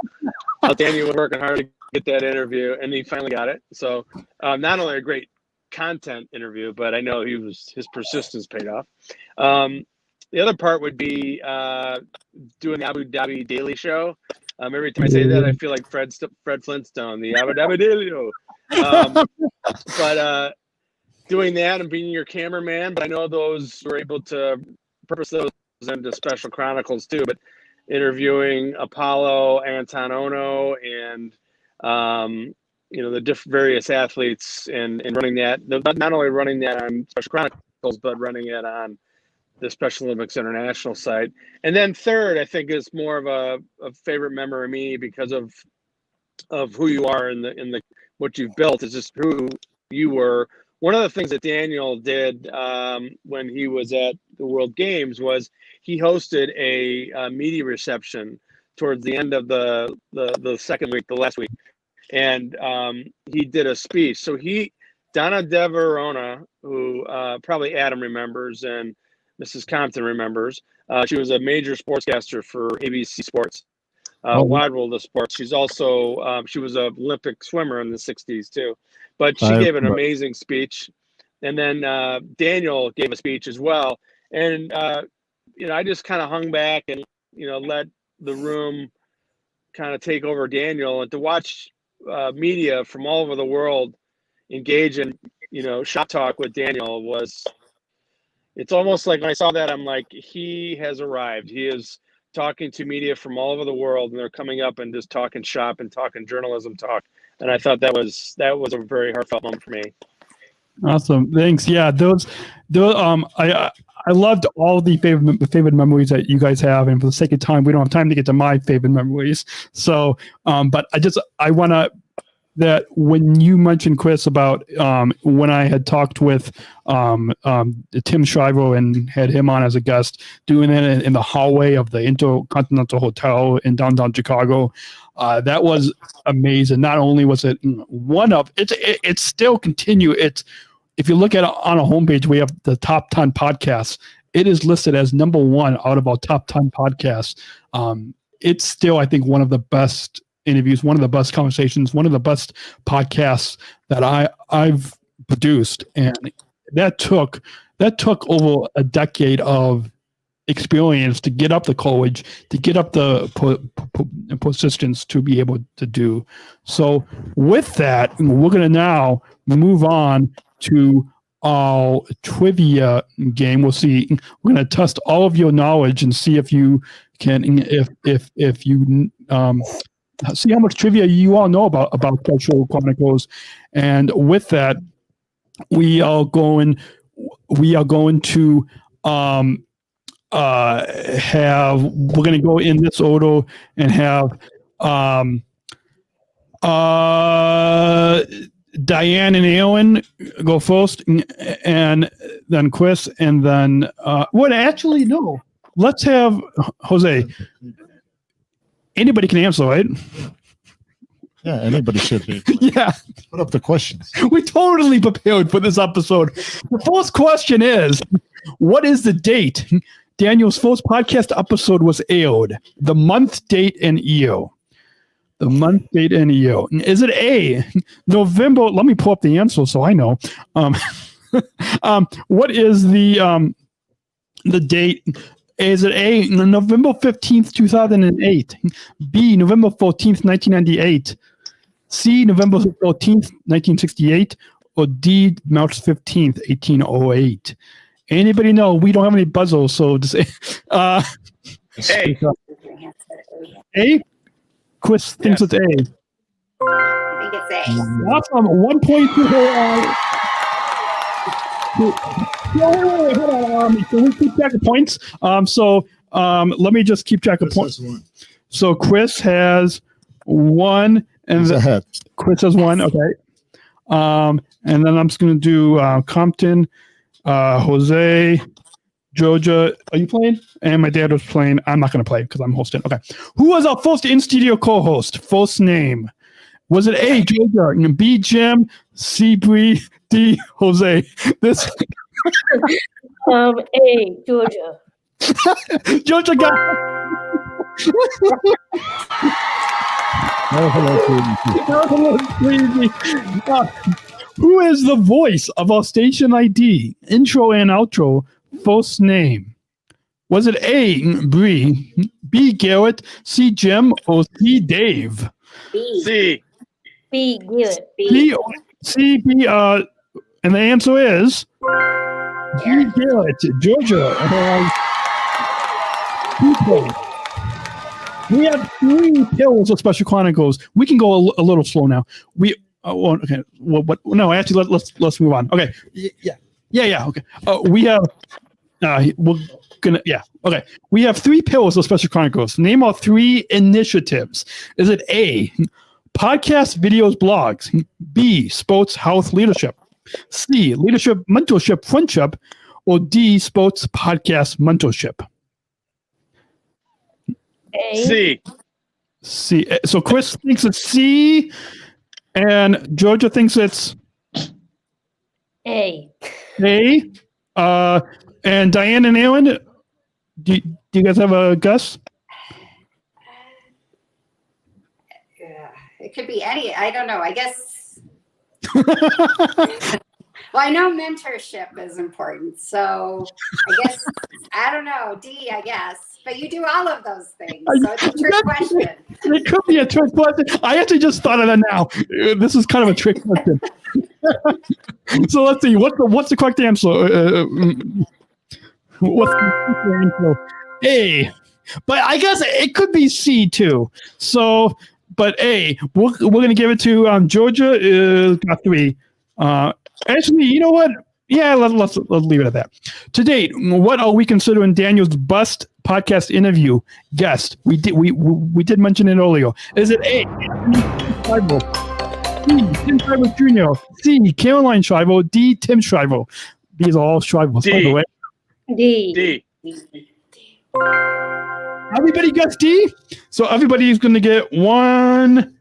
how Daniel was working hard to get that interview, and he finally got it. So not only a great content interview, but I know his persistence paid off. The other part would be doing the Abu Dhabi Daily Show. Every time I say that, I feel like Fred Flintstone, the Abu Dhabi Daily Show. But doing that and being your cameraman, but I know those were able to purpose those into Special Chronicles too, but interviewing Apollo, Anton Ono, and the various athletes and running that, not only running that on Special Chronicles, but running it on the Special Olympics International site. And then third, I think is more of a favorite memory of me because of who you are and the what you've built is just who you were. One of the things that Daniel did when he was at the World Games was he hosted a media reception towards the end of the second week, the last week, and he did a speech. So Donna De Verona, who probably Adam remembers and Mrs. Compton remembers, she was a major sportscaster for ABC Sports, Wide World of Sports. She's also she was an Olympic swimmer in the 60s too. But she gave an amazing speech. And then Daniel gave a speech as well. And, I just kind of hung back and, let the room kind of take over Daniel. And to watch media from all over the world engage in, shop talk with Daniel it's almost like when I saw that, I'm like, he has arrived. He is talking to media from all over the world, and they're coming up and just talking shop and talking journalism talk. And I thought that was a very heartfelt moment for me. Awesome, thanks. Yeah, I loved all the favorite memories that you guys have, and for the sake of time, we don't have time to get to my favorite memories. So, but I want to that when you mentioned, Chris, about when I had talked with Tim Shriver and had him on as a guest, doing it in the hallway of the Intercontinental Hotel in downtown Chicago, that was amazing. Not only was it one of it's still continue. It's if you look at it on a homepage, we have the top 10 podcasts. It is listed as number 1 out of our top 10 podcasts. It's still, I think, one of the best interviews, one of the best conversations, one of the best podcasts that I've produced, and that took over a decade of experience to get up the courage, to get up the persistence to be able to do. So with that, we're going to now move on to our trivia game. We'll see. We're going to test all of your knowledge and see if you can, if you see how much trivia you all know about Special Chronicles. And with that, we are going to we're going to go in this order and have Diane and Erin go first, and then Chris, and then no, let's have Jose. Anybody can answer, right? Yeah, anybody should be. Yeah. Put up the questions. We totally prepared for this episode. The first question is, what is the date Daniel's first podcast episode was aired? The month, date, and year. The month, date, and year. Is it A, November? Let me pull up the answer so I know. What is the date? Is it A, November 15th, 2008? B, November 14th, 1998? C, November 14th, 1968? Or D, March 15th, 1808? Anybody know? We don't have any buzzers, so just A. A? Chris thinks it's A. I think it's A. Awesome. 1 point to her. Hold on. Can we keep track of points? Let me just keep track of points. So Chris has 1, and Chris has 1. Okay. And then I'm just going to do Compton, Jose, Georgia. Are you playing? And my dad was playing. I'm not going to play because I'm hosting. Okay. Who was our first in-studio co-host? First name. Was it A, Georgia, B, Jim, C, Bree, D, Jose? This. A, Georgia. Georgia got. Who is the voice of our station ID, intro and outro, first name? Was it A, Bree, B, Garrett, C, Jim, or C, Dave? B. C. B, Garrett. C, B, and the answer is G, Garrett, Georgia. We have 3 pills of Special Chronicles. We can go a little slow now. Okay. No, actually, let's move on. Okay. Yeah. Okay. We have. We're gonna. Yeah. Okay. We have 3 pills of Special Chronicles. Name our 3 initiatives. Is it A, podcast, videos, blogs? B, sports, health, leadership? C, leadership, mentorship, friendship? Or D, sports, podcast, mentorship? A. C. So Chris thinks it's C, and Georgia thinks it's A. A. And Diane and Erin, do you guys have a guess? It could be any. I don't know. I guess. Well, I know mentorship is important, so I guess I don't know. D, I guess. But you do all of those things, so it's a trick question. It could be a trick question. I actually just thought of that now. This is kind of a trick question. So let's see. What's the correct answer? What's the answer? A. But I guess it could be C too. So, but A. We're going to give it to Georgia. Got 3. Actually, you know what? Yeah, let's leave it at that. To date, what are we considering Daniel's best podcast interview guest? We did mention it earlier. Is it A, B. Tim Shriver Jr. C. Caroline Shriver. D. Tim Shriver. These are all Shrivers, by the way. D. Everybody gets D. So everybody's going to get 1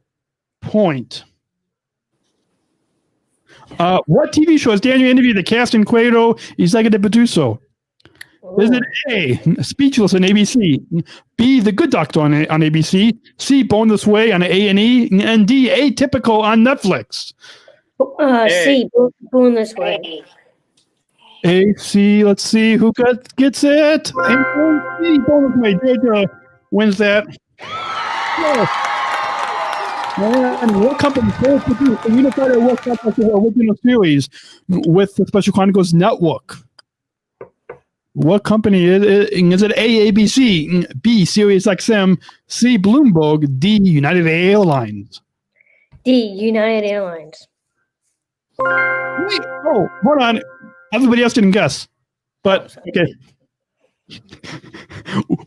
point. What TV show has Daniel interviewed the cast and creator, executive producer? Is it A, Speechless on ABC, B, The Good Doctor on ABC, C, Born This Way on A&E, and D, Atypical on Netflix? C, Born This Way. A, C, let's see who gets it. A, C, Born This Way. Georgia wins that. And what company produced the Unified World Cup original series with the Special Chronicles Network? What company is it? Is it A, ABC, B, Sirius XM, C, Bloomberg, D, United Airlines? D, United Airlines. Wait, oh, hold on. Everybody else didn't guess. But, okay.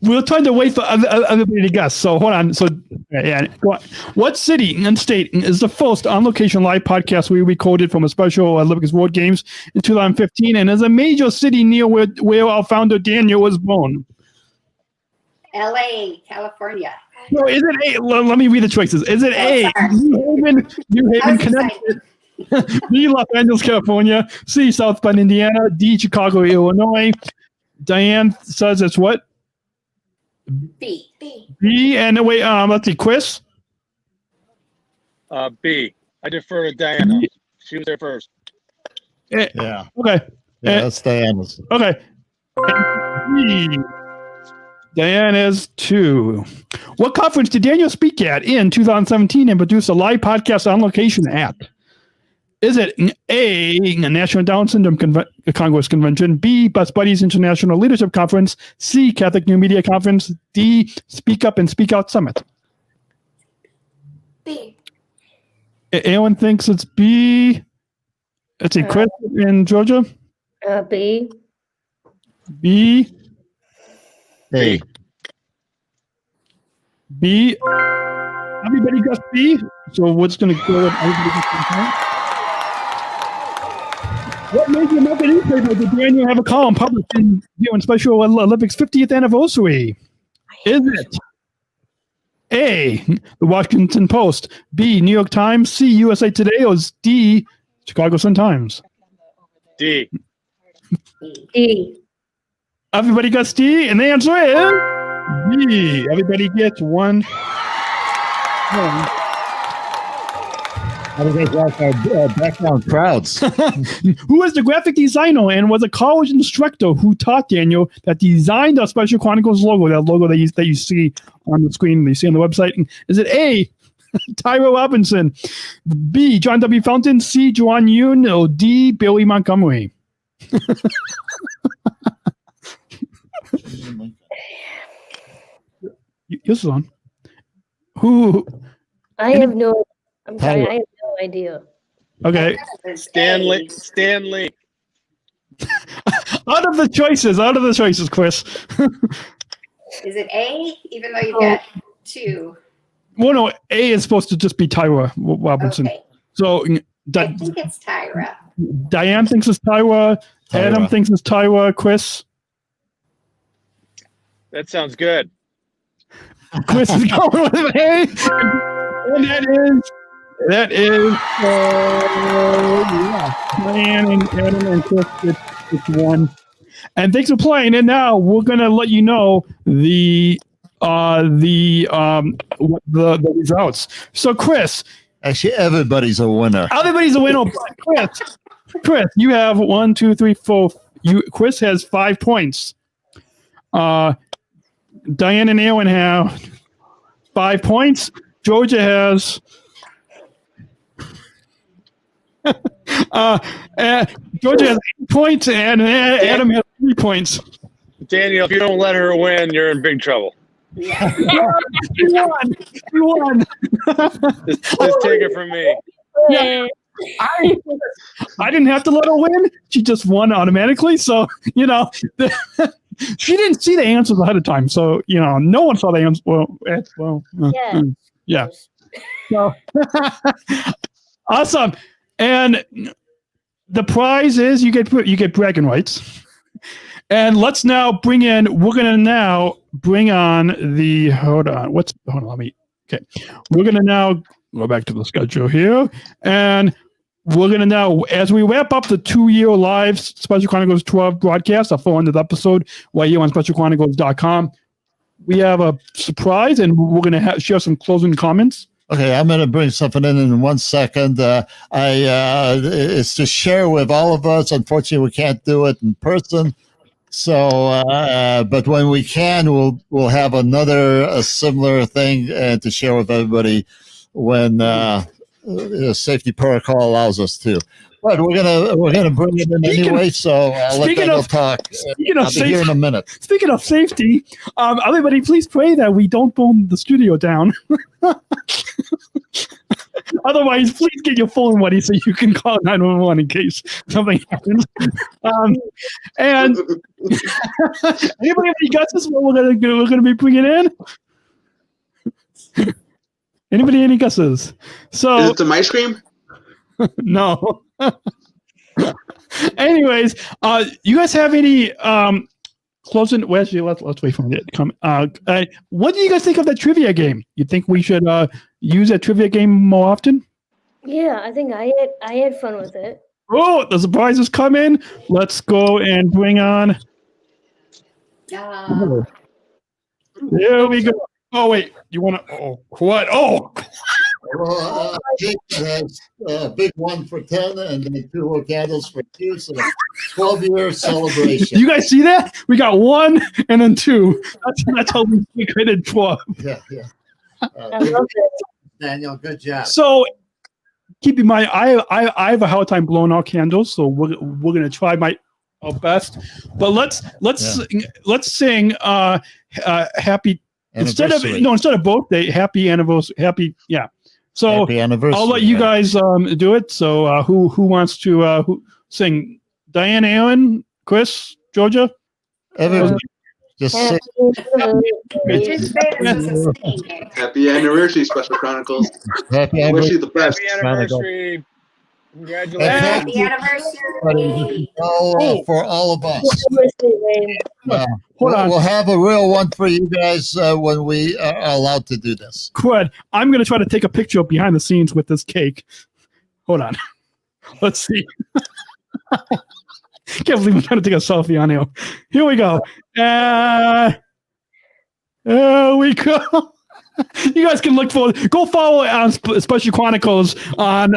We're trying to wait for everybody to guess. So hold on. So yeah, go on. What city and state is the first on-location live podcast we recorded from a special Olympics World Games in 2015, and is a major city near where our founder Daniel was born? LA, California. No, is it A? Let me read the choices. Is it A, New Haven, Connecticut? B, Los Angeles, California. C, South Bend, Indiana. D, Chicago, Illinois. Diane says it's what? B. B, and wait, let's see, Chris? B. I defer to Diana. She was there first. Yeah. Okay. Yeah, that's Diana's. Okay. B. Diane is 2. What conference did Daniel speak at in 2017 and produce a live podcast on location at? Is it A, National Down Syndrome Congress Convention, B, Best Buddies International Leadership Conference, C, Catholic New Media Conference, D, Speak Up and Speak Out Summit? B. Anyone thinks it's B? Let's see, Chris in Georgia? B. B. A. B. Everybody got B? So what's going to go with everybody gets B? What major American newspaper did Daniel have a column published in Special Olympics 50th anniversary? Is it A, the Washington Post, B, New York Times, C, USA Today, or D, Chicago Sun-Times? D. D. Everybody gets D, and the answer is D. Everybody gets 1. How do they like our background crowds? Who is the graphic designer and was a college instructor who taught Daniel that designed our Special Chronicles logo, that logo that you see on the screen, that you see on the website? Is it A, Tyra Robinson, B, John W. Fountain, C, Joanne Yoon, or D, Billy Montgomery? This is on. Who? I have no. I'm sorry. I have no idea. Okay. Stanley. Out of the choices, Chris. Is it A, even though you've got 2? Well, no, A is supposed to just be Tyra Robinson. Okay. So I think it's Tyra. Diane thinks it's Tyra. Adam thinks it's Tyra. Chris? That sounds good. Chris is going with A. And that is Diane and Adam and Chris. It's 1. And thanks for playing. And now we're gonna let you know the results. So Chris, actually, everybody's a winner. Everybody's a winner. Chris, you have 1, 2, 3, 4. Chris has 5 points. Diane and Aaron have 5 points. Georgia has Georgia has 8 points, and Adam has 3 points. Daniel, if you don't let her win, you're in big trouble. Yeah. You won. Just take it from me. Yeah. I didn't have to let her win. She just won automatically. So, she didn't see the answers ahead of time. So, no one saw the answer. Yeah. So, Awesome. And the prize is you get bragging rights. And we're gonna now bring on we're gonna now go back to the schedule here, and we're gonna now, as we wrap up the 2-year live Special Chronicles 12 broadcast, our 400th episode, right here on SpecialChronicles.com, we have a surprise, and we're gonna share some closing comments. Okay, I'm going to bring something in 1 second. It's to share with all of us. Unfortunately, we can't do it in person. So, but when we can, we'll have a similar thing to share with everybody when safety protocol allows us to. But we're gonna bring it in anyway. So I'll let Daniel talk. I'll be here in a minute. Speaking of safety, everybody, please pray that we don't burn the studio down. Otherwise, please get your phone ready so you can call 911 in case something happens. And anybody have any guesses what we're gonna be bringing in? Anybody any guesses? So is it some ice cream? No. Anyways, you guys have any closing? Well, actually, let's wait for it to come. What do you guys think of that trivia game? You think we should use that trivia game more often? Yeah, I think I had fun with it. Oh, the surprises come in. Let's go and bring on. There we go. Oh wait, you want to? Oh, what? Oh. Well, that's a big one for 10 and then 2 little candles for 2. So 12-year celebration. You guys see that? We got 1 and then 2. That's how we created 12. Yeah. I love it. Daniel, good job. So keep in mind, I have a hard time blowing out candles, so we're gonna try our best. But let's sing happy instead of birthday, happy anniversary, happy. So happy anniversary. I'll let you guys do it. So who wants to sing? Diane Erin, Chris, Georgia? Everybody. Just sing. Happy anniversary, Special Chronicles. Happy I wish you the best. Happy anniversary. Congratulations. Happy anniversary. For all of us. Hold on. We'll have a real one for you guys when we are allowed to do this. Good. I'm going to try to take a picture of behind the scenes with this cake. Hold on. Let's see. Can't believe I'm trying to take a selfie on here. Here we go. There we go. You guys can look for it. Go follow on Special Chronicles on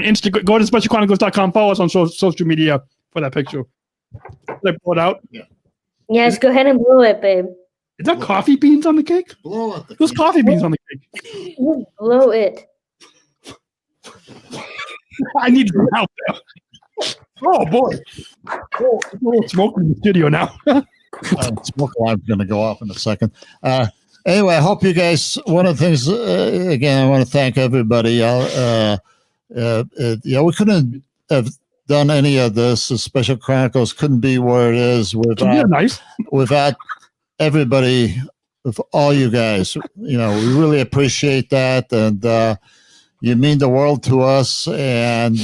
Instagram. Go to specialchronicles.com. Follow us on social media for that picture. Did I blow it out? Yeah. Yes, go ahead and blow it, babe. Is that coffee beans on the cake? Blow it. There's coffee beans on the cake. Blow it. I need to get out there. Oh boy! Smoke in the studio now. Smoke alarm's going to go off in a second. Anyway, I hope you guys. One of the things, again, I want to thank everybody. We couldn't have done any of this. The Special Chronicles couldn't be where it is without everybody, with all you guys. We really appreciate that, and you mean the world to us. And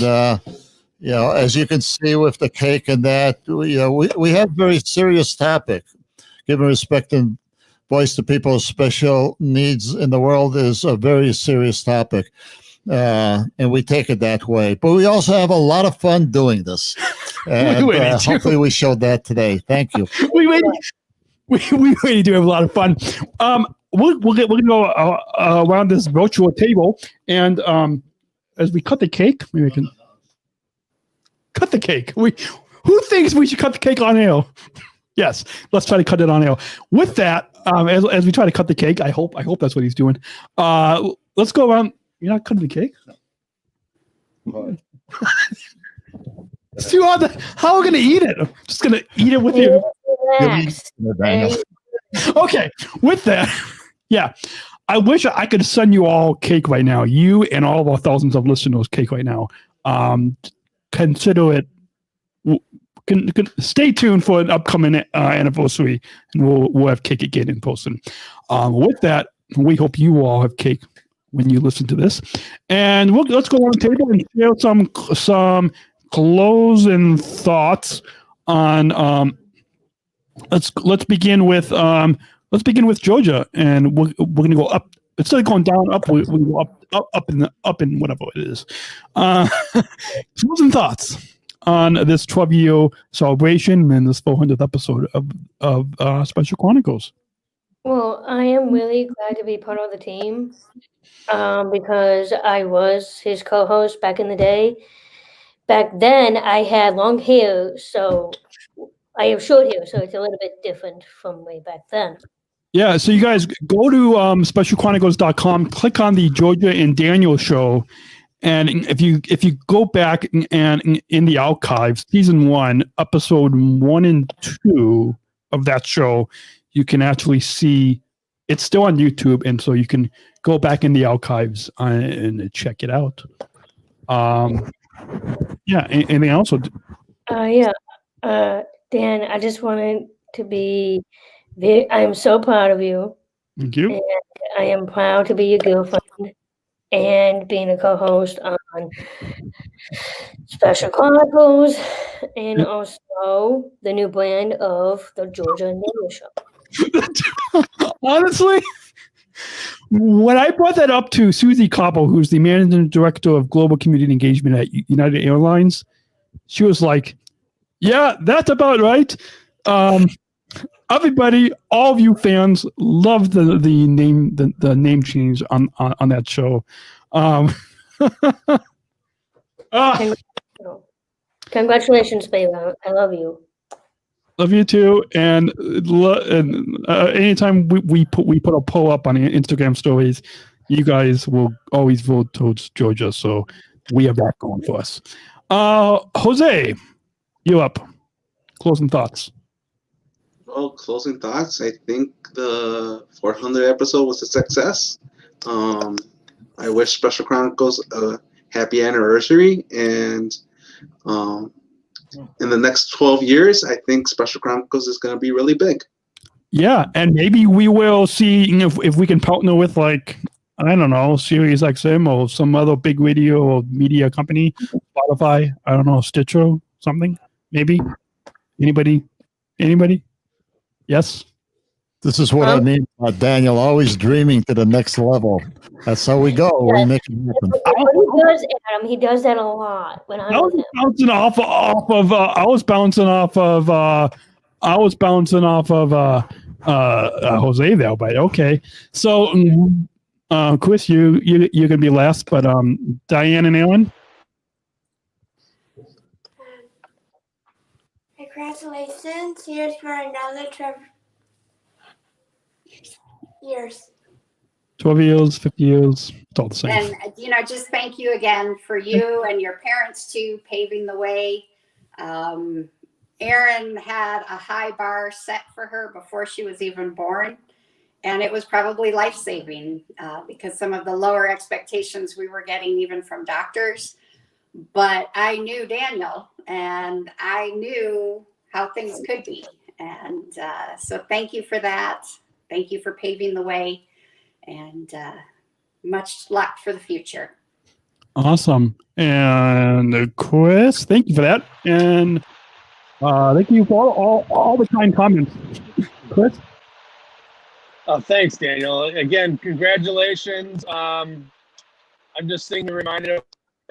as you can see with the cake and that, we have very serious topic. Giving respect and voice to people with special needs in the world is a very serious topic. And we take it that way. But we also have a lot of fun doing this. And hopefully we showed that today. Thank you. We really do have a lot of fun. We're going to go around this virtual table. And as we cut the cake, maybe we can cut the cake. Who thinks we should cut the cake on air? Yes, let's try to cut it on air. With that, as we try to cut the cake, I hope that's what he's doing. Let's go around. You're not cutting the cake? No. It's too hard. How are we going to eat it? I'm just going to eat it with you. Okay, with that, I wish I could send you all cake right now. You and all of our thousands of listeners cake right now. Consider it. Stay tuned for an upcoming anniversary, and we'll have cake again in person. With that, we hope you all have cake when you listen to this. And let's go on the table and share some closing thoughts on. Let's begin with Georgia, and we're going to go up. Instead of going down, up, we go up in whatever it is. Closing thoughts on this 12-year celebration and this 400th episode of Special Chronicles. Well, I am really glad to be part of the team because I was his co-host back in the day. Back then, I had long hair, so I have short hair, so it's a little bit different from way back then. Yeah, so you guys go to specialchronicles.com, click on the Georgia and Daniel show, and if you go back and in the archives, season 1, episode 1 and 2 of that show, you can actually see it's still on YouTube, and so you can go back in the archives and check it out. Yeah, anything else? Dan, I just wanted to be I am so proud of you. Thank you. And I am proud to be your girlfriend and being a co-host on Special Chronicles and also the new brand of the Georgia and Daniel show. Honestly, when I brought that up to Susie Coppo, who's the managing director of global community engagement at United Airlines, she was like, "Yeah, that's about right." Everybody, all of you fans, love the name change on that show. Congratulations, baby! I love you. Love you too. And anytime we put a poll up on Instagram stories, you guys will always vote towards Georgia. So we have that going for us. Jose, you up? Closing thoughts. Well, closing thoughts. I think the 400th episode was a success. I wish Special Chronicles a happy anniversary, and in the next 12 years, I think Special Chronicles is going to be really big. Yeah, and maybe we will see if we can partner with, like, I don't know, Sirius XM or some other big radio or media company, Spotify, I don't know, Stitcher, something, maybe. Anybody? Yes? This is what I mean, Daniel, always dreaming to the next level. That's how we go. We make it happen. He does, Adam. He does that a lot. When I was bouncing off of Jose there, but okay. So, Chris, you're gonna be last, but Diane and Erin. Congratulations. Here's for another 12 years. 12 years, 50 years, it's all the same. And, just thank you again for you and your parents too, paving the way. Erin had a high bar set for her before she was even born. And it was probably life-saving because some of the lower expectations we were getting even from doctors. But I knew Daniel and I knew how things could be. And so thank you for that. Thank you for paving the way, and much luck for the future. Awesome. And Chris, thank you for that. And thank you for all the kind comments. Chris? Thanks, Daniel. Again, congratulations. I'm just thinking, reminded of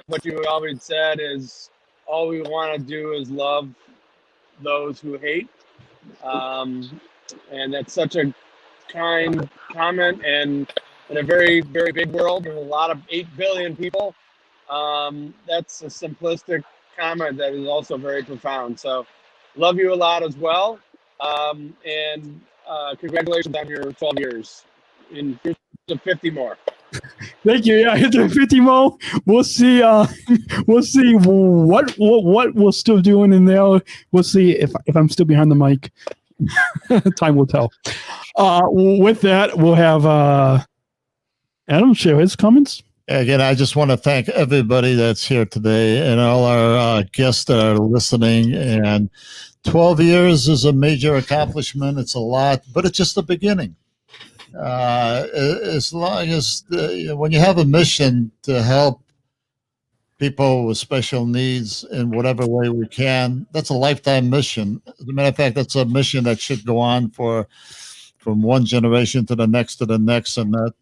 what you always said is all we want to do is love those who hate. And that's such a kind comment, and in a very, very big world with a lot of 8 billion people, that's a simplistic comment that is also very profound. So love you a lot as well, and congratulations on your 12 years and here's the 50 more. Thank you. Yeah, hit the 50 more. We'll see. We'll see what we're still doing in there. We'll see if I'm still behind the mic. Time will tell. With that, we'll have Adam share his comments. Again, I just want to thank everybody that's here today and all our guests that are listening. And 12 years is a major accomplishment. It's a lot, but it's just the beginning. as long as when you have a mission to help people with special needs in whatever way we can, that's a lifetime mission. As a matter of fact, that's a mission that should go on from one generation to the next, and that,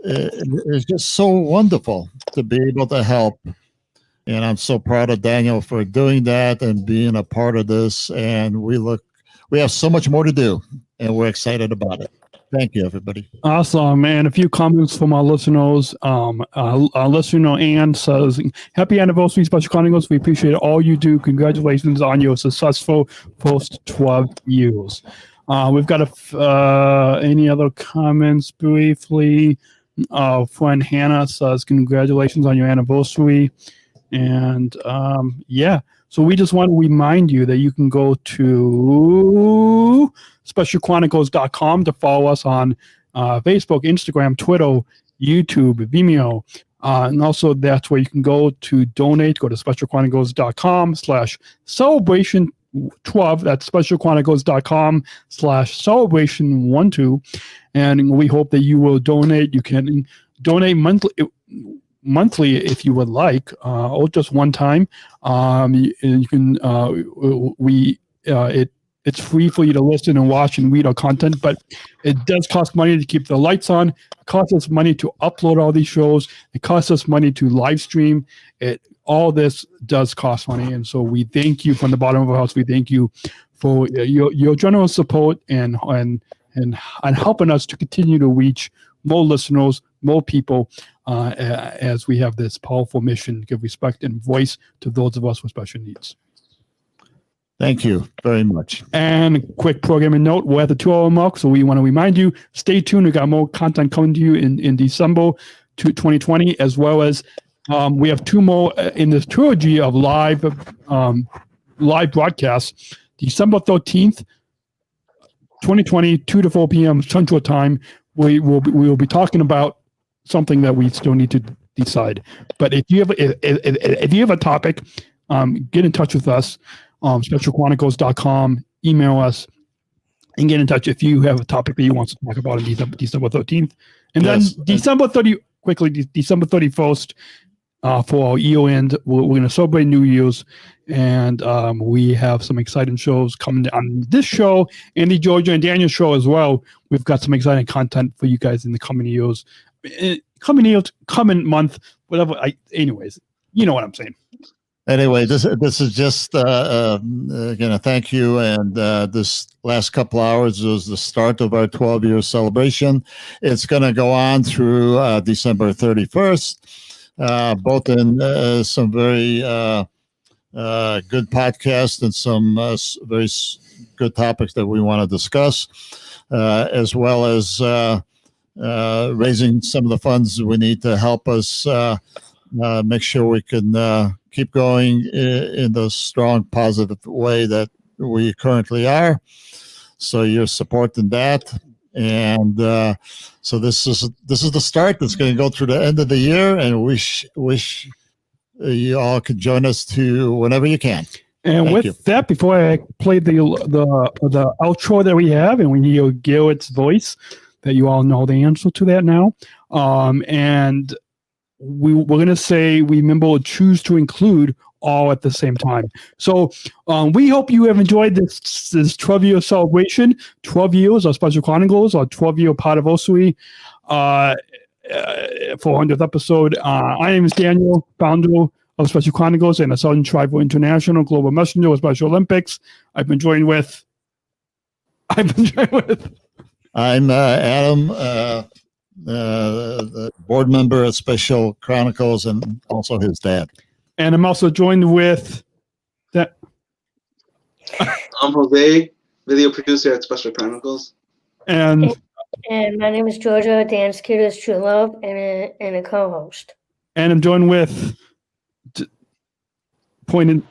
it's just so wonderful to be able to help. And I'm so proud of Daniel for doing that and being a part of this. And we have so much more to do, and we're excited about it. Thank you, everybody. Awesome. And a few comments from our listeners. Our listener, Ann, says, happy anniversary, Special Chronicles. We appreciate all you do. Congratulations on your successful first 12 years. We've got any other comments briefly? Friend Hannah says, congratulations on your anniversary. And so we just want to remind you that you can go to specialchronicles.com to follow us on Facebook, Instagram, Twitter, YouTube, Vimeo. And also that's where you can go to donate. Go to specialchronicles.com/celebration12. That's specialchronicles.com/celebration12. And we hope that you will donate. You can donate monthly if you would like, or just one time. You can it's free for you to listen and watch and read our content, but it does cost money to keep the lights on. It costs us money to upload all these shows. It costs us money to live stream. All this does cost money, and so we thank you from the bottom of our hearts. We thank you for your generous support and helping us to continue to reach more listeners, more people, as we have this powerful mission to give respect and voice to those of us with special needs. Thank you very much. And quick programming note, we're at the 2-hour mark, so we want to remind you, stay tuned. We got more content coming to you in December 2020, as well as we have 2 more in this trilogy of live broadcasts. December 13th, 2020, 2 to 4 p.m. Central Time. We will be talking about something that we still need to decide. But if you have a topic, get in touch with us. Specialchronicles.com, email us, and get in touch if you have a topic that you want to talk about on December 13th. And then December 31st, for our year end, we're going to celebrate New Year's, and we have some exciting shows coming on this show, Andy, Georgia, and Daniel's show as well. We've got some exciting content for you guys in the coming years, coming month, whatever. Anyways, you know what I'm saying. Anyway, this is just again a thank you, and this last couple hours was the start of our 12-year celebration. It's going to go on through December 31st, both in some very good podcasts and some very good topics that we want to discuss, as well as raising some of the funds we need to help us make sure we can keep going in the strong, positive way that we currently are. So you're supporting that, and so this is the start. That's going to go through the end of the year, and wish you all could join us to whenever you can. And with that, before I play the outro that we have, and we hear Garrett's voice, that you all know the answer to that now, and we're going to say, remember, choose to include all at the same time. So we hope you have enjoyed this 12-year celebration, 12 years of Special Chronicles, our 12-year Podiversary, 400th episode. I am Daniel, founder of Special Chronicles and a Southern Tribal International Global Messenger of Special Olympics. I've been joined with. I'm Adam, the board member of Special Chronicles, and also his dad. And I'm also joined with that. I'm Jose, video producer at Special Chronicles. And my name is Georgia, Dan's Kid's True Love, and a co-host. And I'm joined with pointed.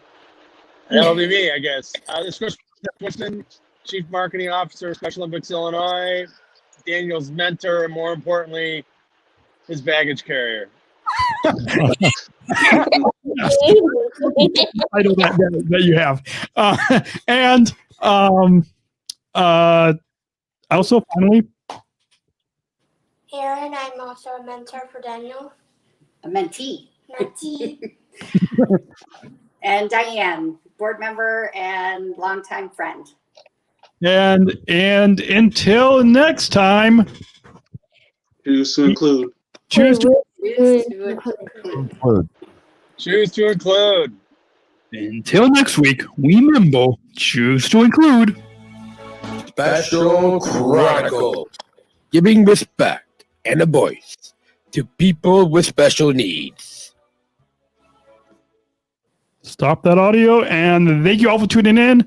That'll be me, I guess. Special Winston, Chief Marketing Officer, Special Olympics Illinois, Daniel's mentor, and more importantly, his baggage carrier. I know that you have. And also, finally, Erin. I'm also a mentor for Daniel. A mentee. Mentee. And Diane, board member and longtime friend. And until next time, choose to include. Choose to include. Choose to include. Until next week, remember, choose to include. Special Chronicles, giving respect and a voice to people with special needs. Stop that audio, and thank you all for tuning in.